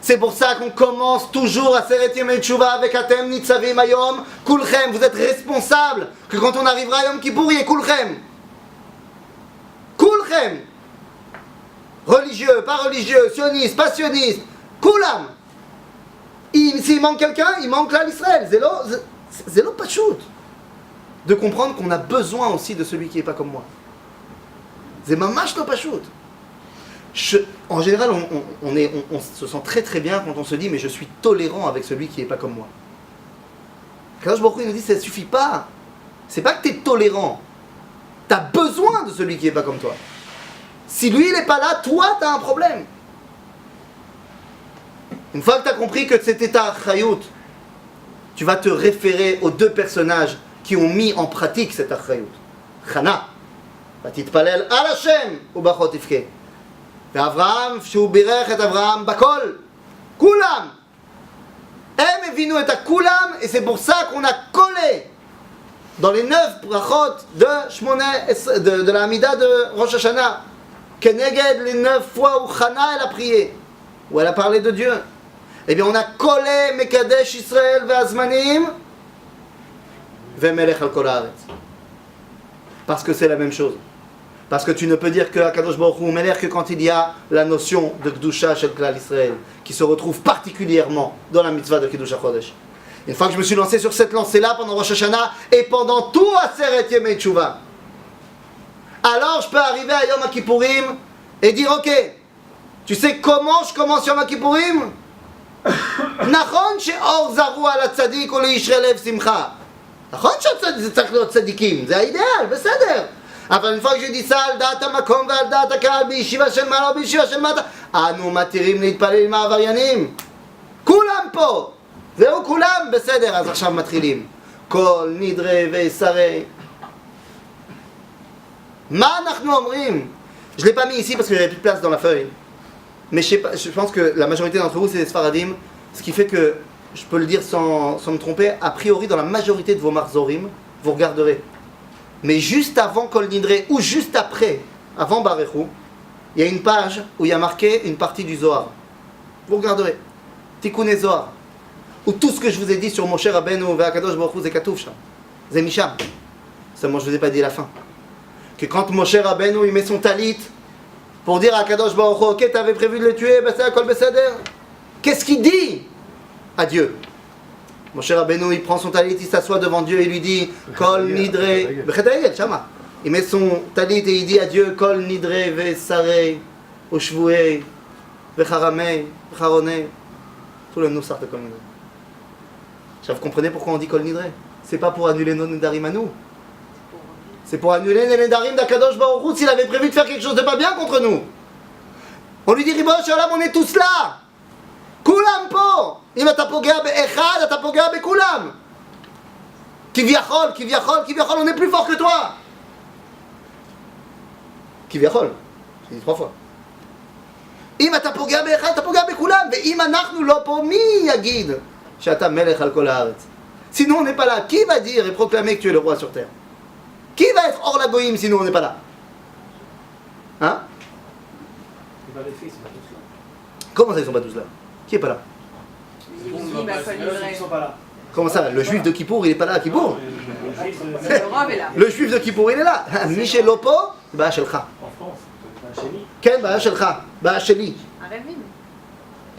C'est pour ça qu'on commence toujours à Seret Yemei Tshuva avec Atem Nitzavim Hayom Kulchem. Vous êtes responsables que quand on arrivera à Yom Kippour, il y ait Kulchem. Kulchem. Religieux, pas religieux, sioniste, pas sioniste. Kulam. S'il manque quelqu'un, il manque là l'Israël. Zélo Pachout. De comprendre qu'on a besoin aussi de celui qui n'est pas comme moi. C'est mamash lo Pachout. En général, on se sent très très bien quand on se dit mais je suis tolérant avec celui qui n'est pas comme moi. Kadosh Baruch Hu nous dit ça ne suffit pas. C'est pas que tu es tolérant. Tu as besoin de celui qui n'est pas comme toi. Si lui il n'est pas là, toi tu as un problème. Une fois que tu as compris que c'était ta achayut, tu vas te référer aux deux personnages qui ont mis en pratique cette achayut. Chana, ותתפלל על השם וברכות תבכה. ואברהם, שהוא בירך את אברהם בכל, כולם. הם הבינו את הכולם, et c'est pour ça qu'on a collé dans les 9 brachot de la Hamida de Rosh Hashanah, Keneged, les 9 fois où Chana elle a prié, où elle a parlé de Dieu. Eh bien on a collé Mekadesh Israël ve'azmanim ve'melech al kol haaretz. Parce que c'est la même chose. Parce que tu ne peux dire que Akadosh Baruch Hu Melech que quand il y a la notion de Kedusha Shel Klal Israël, qui se retrouve particulièrement dans la mitzvah de Kiddush HaChodesh. Une fois que je me suis lancé sur cette lancée-là pendant Rosh Hashanah et pendant tout Aseret Yemei Tshuva, alors je peux arriver à Yom HaKippourim et dire ok, tu sais comment je commence Yom HaKippourim? נכון שאור זרוע לצדיק ולישרי לב שמחה. נכון שזה צריך להיות צדיקים, זה האידאל, בסדר. אבל une fois que je dis ça, על דעת המקום ועל דעת הקהל, בישיבה של מעלה ובישיבה של מטה, אנו מתירים להתפלל עם העבריינים. כולם פה. זהו כולם, בסדר, אז עכשיו מתחילים. כל נדרי ושרי. מה אנחנו אומרים? Je ne l'ai pas mis ici parce qu'il n'y avait plus de place dans la feuille. Mais je sais pas, je pense que la majorité d'entre vous, c'est des Sfaradim. Ce qui fait que, je peux le dire sans me tromper, a priori, dans la majorité de vos Marzorim, vous regarderez. Mais juste avant Kol Nidre, ou juste après, avant Barechou, il y a une page où il y a marqué une partie du Zohar. Vous regarderez. Tikkun Zohar. Où tout ce que je vous ai dit sur Moshe Rabbeinu ve'Akadosh Baruch Hu, c'est Katouf Sham. C'est Misham. Seulement, je ne vous ai pas dit la fin. Que quand Moshe Rabbeinu, il met son talit pour dire à Akadosh Baruch Hu, ok, t'avais prévu de le tuer, ben c'est à Kol Besader. Qu'est-ce qu'il dit à Dieu? Moshe Rabbeinu, il prend son talit, il s'assoit devant Dieu et lui dit Kol Nidre. Il met son talit et il dit à Dieu Kol Nidre ve'Sarei, Ushvuei, ve'Charamei, ve'Charonei. Tout le Noussar de Kol Nidre. Vous comprenez pourquoi on dit Kol Nidre? C'est pas pour annuler nos Nedarim à nous. C'est pour annuler les Nedarim d'Akadosh Baruch Hu s'il avait prévu de faire quelque chose de pas bien contre nous. On lui dit Ribono Shel Olam, on est tous là. Kulam po. Im ata pogea be'echad, ata pogea be'kulam. Kivyachol, on est plus fort que toi. Kivyachol. J'ai dit 3 fois. Im ata pogea be'echad, ata pogea be'kulam. Ve'im anachnu lo po, mi yagid she'ata melech al kol haaretz. Sinon on n'est pas là. Qui va dire et proclamer que tu es le roi sur terre? Qui va être hors la goïm si nous on n'est pas là? Hein? C'est pas les filles, ils sont pas tous là. Comment ça ils sont pas tous là? Qui est pas là? Il va pas Ils sont pas là. Comment ça? Le juif de Kippour il est pas là à Kippour? Le Rav est là. Le juif de Kippour il est là. Michel Lopo, bah Shelcha. En France, c'est pas chez lui. Ken, bah Shelcha, bah Sheli. Un Révim.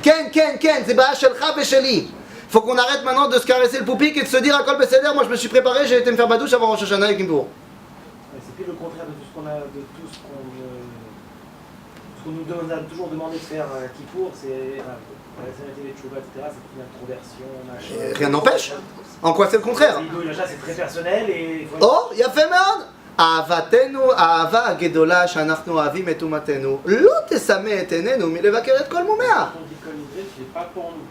Ken, c'est bah Shelcha et Sheli. Faut qu'on arrête maintenant de se caresser le poupic et de se dire à Kol Beseder, moi je me suis préparé, j'ai été me faire ma douche avant Rosh Hashanah et Kippour. C'est plus le contraire de tout ce qu'on a, ce qu'on nous a toujours demandé de faire à Kippour, c'est la sérénité des tchouva, etc. C'est une introversion, machin. Rien n'empêche. En quoi c'est le contraire? L'idole, là, c'est très personnel et. Oh, יפה מאוד. אהבתנו, האהבה הגדולה שאנחנו אוהבים את אומתנו, לא תסמא את עינינו מלבקר את כל מומיה.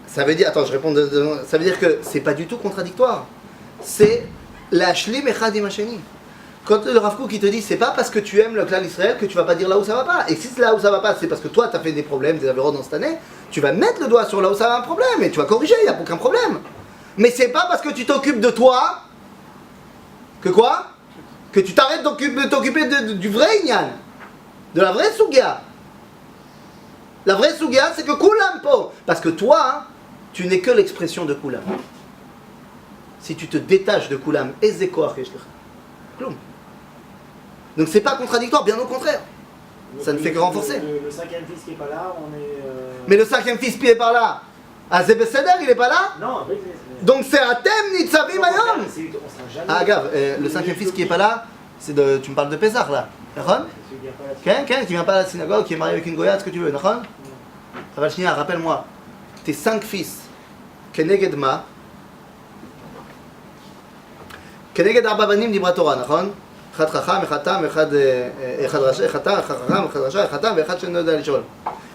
Ça veut dire, attends, je réponds ça veut dire que c'est pas du tout contradictoire. C'est l'ashlim echad im hasheni. Quand le Rav Kook il te dit, c'est pas parce que tu aimes le clan Israël que tu vas pas dire là où ça va pas. Et si c'est là où ça va pas, c'est parce que toi tu as fait des problèmes, des avéros dans cette année, tu vas mettre le doigt sur là où ça a un problème et tu vas corriger, il n'y a aucun problème. Mais c'est pas parce que tu t'occupes de toi que quoi? Que tu t'arrêtes de t'occuper du vrai Inyan, de la vraie Sugia. La vraie Sugia, c'est que Kulam po. Parce que toi, tu n'es que l'expression de Kulam. Si tu te détaches de Kulam, Klum. Donc c'est pas contradictoire, bien au contraire. Ça ne fait que renforcer. Le cinquième fils qui est pas là, on est. Mais le cinquième fils qui est par là, Azeb Seder, il est pas là? Non, oui, Donc c'est Atem Nitzavim Ayom. Ah, Gav, le cinquième fils qui est pas là, c'est de. Tu me parles de Pessah là. D'accord? Qui vient pas à la synagogue, qui est marié avec une goyade, ce que tu veux, d'accord? Ça va le finir, rappelle-moi. Tes 5 fils, Keneged Ma, Keneged Arba Banim Dibra Torah, נכון? אחד חכם, אחד תם, אחד רשע, אחד תם, אחד חכם, אחד רשע, אחד תם ואחד שאינו יודע לשאול.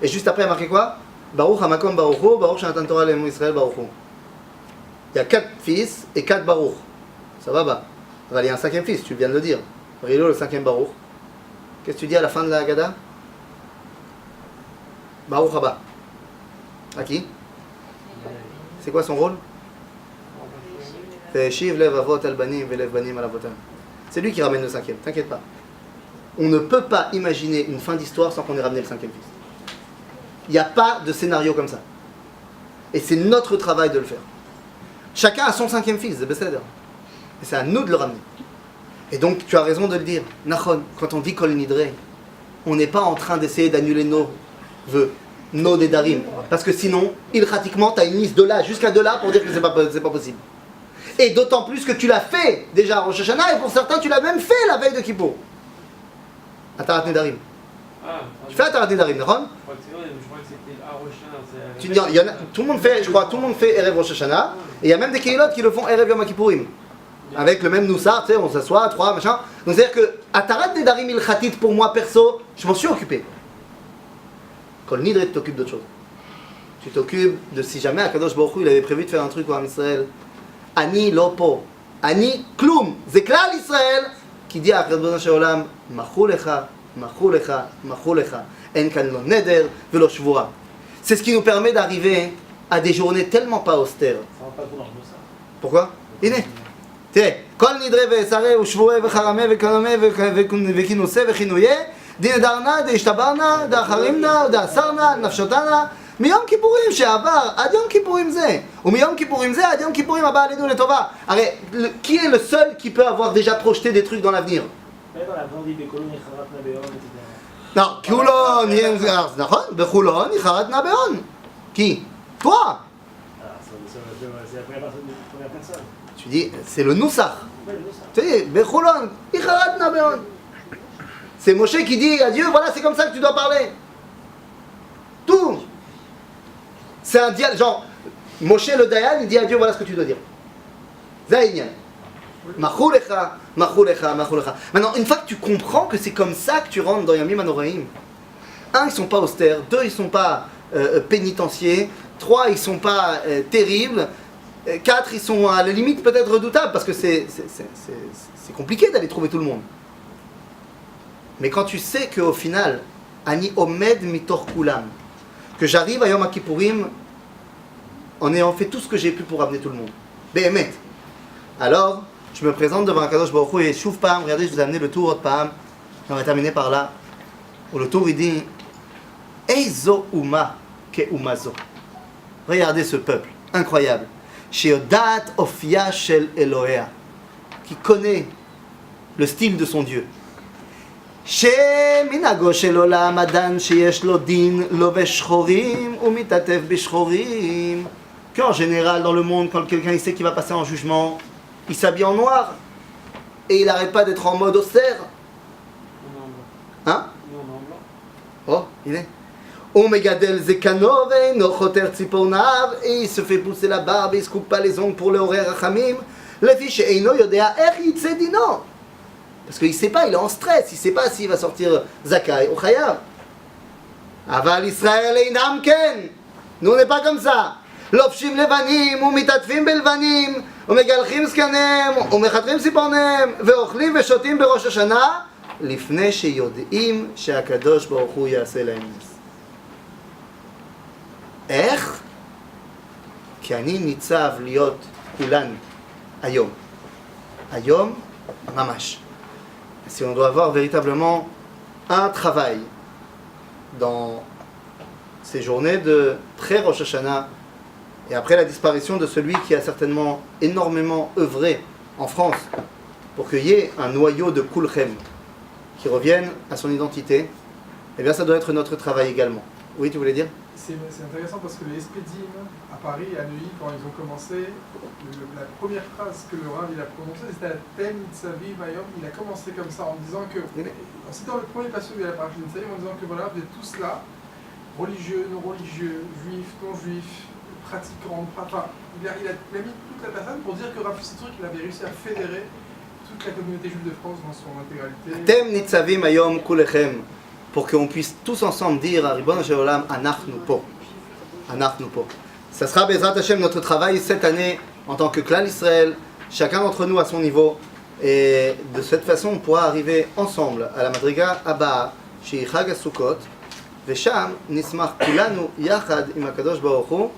Et juste après, marqué quoi? Baruch HaMakom Baruch Hu, Baruch Shenatan Torah Le'Am Israël Baruch Hu. Il y a 4 fils et 4 Baruch. Ça va, bah. Il y a un 5e fils, tu viens de le dire. Rilo, le 5e Baruch. Qu'est-ce que tu dis à la fin de la Haggadah? Baruch Haba. À qui? C'est quoi son rôle? Shiv lev avot al banim velev banim al avotam. C'est lui qui ramène le 5e, t'inquiète pas. On ne peut pas imaginer une fin d'histoire sans qu'on ait ramené le 5e fils. Il n'y a pas de scénario comme ça. Et c'est notre travail de le faire. Chacun a son 5e fils, c'est Besséder. Et c'est à nous de le ramener. Et donc tu as raison de le dire. Nachon, quand on dit Kol Nidre, on n'est pas en train d'essayer d'annuler nos vœux, nos Nedarim. Parce que sinon, ilchatiquement, tu as une liste de là jusqu'à de là pour dire que c'est pas possible. Et d'autant plus que tu l'as fait déjà à Rosh Hashanah, et pour certains, tu l'as même fait la veille de Kippour. Atarat Nedarim. Tu fais Atarat Nedarim, d'accord? Je crois que c'était à Rosh Hashanah. Tu dis, il y en a, tout le monde fait, je crois, tout le monde fait Erev Rosh Hashanah, et il y a même des Keilot qui le font Erev Yom Kippourim. Avec le même Noussar, tu sais, on s'assoit, 3, machin. Donc c'est-à-dire que Atarat Nedarim ilchatit, pour moi perso, je m'en suis occupé. Kol Nidre, tu t'occupes d'autre chose. Tu t'occupes de si jamais Akadosh Baruch Hu, il avait prévu de faire un truc pour Israël. Ani lopo, ani klum, c'est klal Israël qui dit à Ribono Shel Olam, machou lecha, מחו לך, אין כאן לא נדר ולא שבועה. C'est ce qui nous permet d'arriver à des journées tellement pas austères. Ça rentre pas trop dans le ça. Pourquoi? הנה, תראה, כל נדרי ועשרה ושבועי וחרמי וקנמי וכינוסי וכינויי דין דרנה דהשתברנה דאחרימנה דאסרנה נפשותנה מיום כיפורים שעבר עד יום כיפורים זה ומיום כיפורים זה עד יום כיפורים הבא עלינו לטובה. הרי qui est le seul qui peut avoir déjà projeté des trucs dans l'avenir? Dans la vendée des colonies, Kharat Nabeon, etc. Non, חולון, נכון? בחולון ייחרתנה בהון. qui? toi. Ah, c'est la première personne. Tu dis, c'est le Nusach. Ouais, le ça. Tu dis, Bechulon, Icharatna Beon. C'est Moshe qui dit à Dieu, voilà, c'est comme ça que tu dois parler. Tout. C'est un dialogue. Genre, Moshe le Dayan, il dit à Dieu, voilà ce que tu dois dire. Zaïnian. Machulecha, machulecha, machulecha. Maintenant, une fois que tu comprends que c'est comme ça que tu rentres dans Yamim Anoraim, 1, ils sont pas austères, 2, ils sont pas pénitenciers, 3, ils sont pas terribles, 4, ils sont à la limite peut-être redoutables parce que c'est compliqué d'aller trouver tout le monde. Mais quand tu sais qu'au final, Ani Omed Mitor Kulam, que j'arrive à Yom Kippourim en ayant fait tout ce que j'ai pu pour amener tout le monde. Béhémet. Alors, je me présente devant Akadosh Baruch Hu et Shuv Pam, regardez, je vous ai amené le tour autre Pam, on va terminer par là, où le tour il dit Eizo Uma ke Umazo. Regardez ce peuple, incroyable. Sheodat Ofia Shel Elohea, qui connaît le style de son Dieu. שמנהגו של עולם אדם שיש לו דין לובש שחורים ומתעטף בשחורים. Qu'en général dans le monde, quand quelqu'un il sait qu'il va passer en jugement, il s'habille en noir et il n'arrête pas d'être en mode austère. Hein? Oh, il est. ומגדל זקנו ואינו חותר ציפורניו, et il se fait pousser la barbe et il se coupe pas les ongles pour לעורר רחמים, לפי שאינו יודע איך יצא דינו. Parce qu'il ne sait pas, il est en stress, il ne sait pas s'il va sortir Zakai ou Chayav. Aval Israël einam ken. Nous on n'est pas comme ça. לובשים לבנים ומתעטפים בלבנים ומגלחים זקניהם ומחתכים ציפורניהם ואוכלים ושותים בראש השנה לפני שיודעים שהקדוש ברוך הוא יעשה להם נס. איך? כי אני ניצב להיות כולן היום. היום ממש. Si on doit avoir véritablement un travail dans ces journées de pré-Rosh Hashanah et après la disparition de celui qui a certainement énormément œuvré en France pour qu'il y ait un noyau de Kulchem qui revienne à son identité, eh bien ça doit être notre travail également. Oui, tu voulais dire? C'est intéressant parce que les Espedim à Paris, à Neuilly, quand ils ont commencé, la première phrase que le Rav il a prononcée, c'était Tem Tzavi Mayom. Il a commencé comme ça en disant que, c'est dans le premier passage de la partie de Tzavi, en disant que voilà, vous êtes tous là, religieux, non religieux, juifs, non juifs, pratiquants, enfin, il a mis toute la personne pour dire que Rav Sitzruk il avait réussi à fédérer toute la communauté juive de France dans son intégralité. Tem Nitzavi Mayom Kulechem. Pour qu'on puisse tous ensemble dire à Ribono Shel Olam, Anachnu po. Anachnu po. Ça sera Bezrat Hashem notre travail cette année en tant que clan Israël, chacun d'entre nous à son niveau. Et de cette façon, on pourra arriver ensemble à la Madriga Abba, chez Chag HaSukkot, ושם נשמח כולנו יחד עם הקדוש ברוך הוא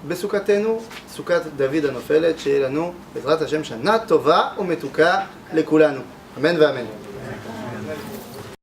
בסוכתנו, סוכת דוד הנופלת, שיהיה לנו בעזרת השם שנה טובה ומתוקה לכולנו. אמן ואמן.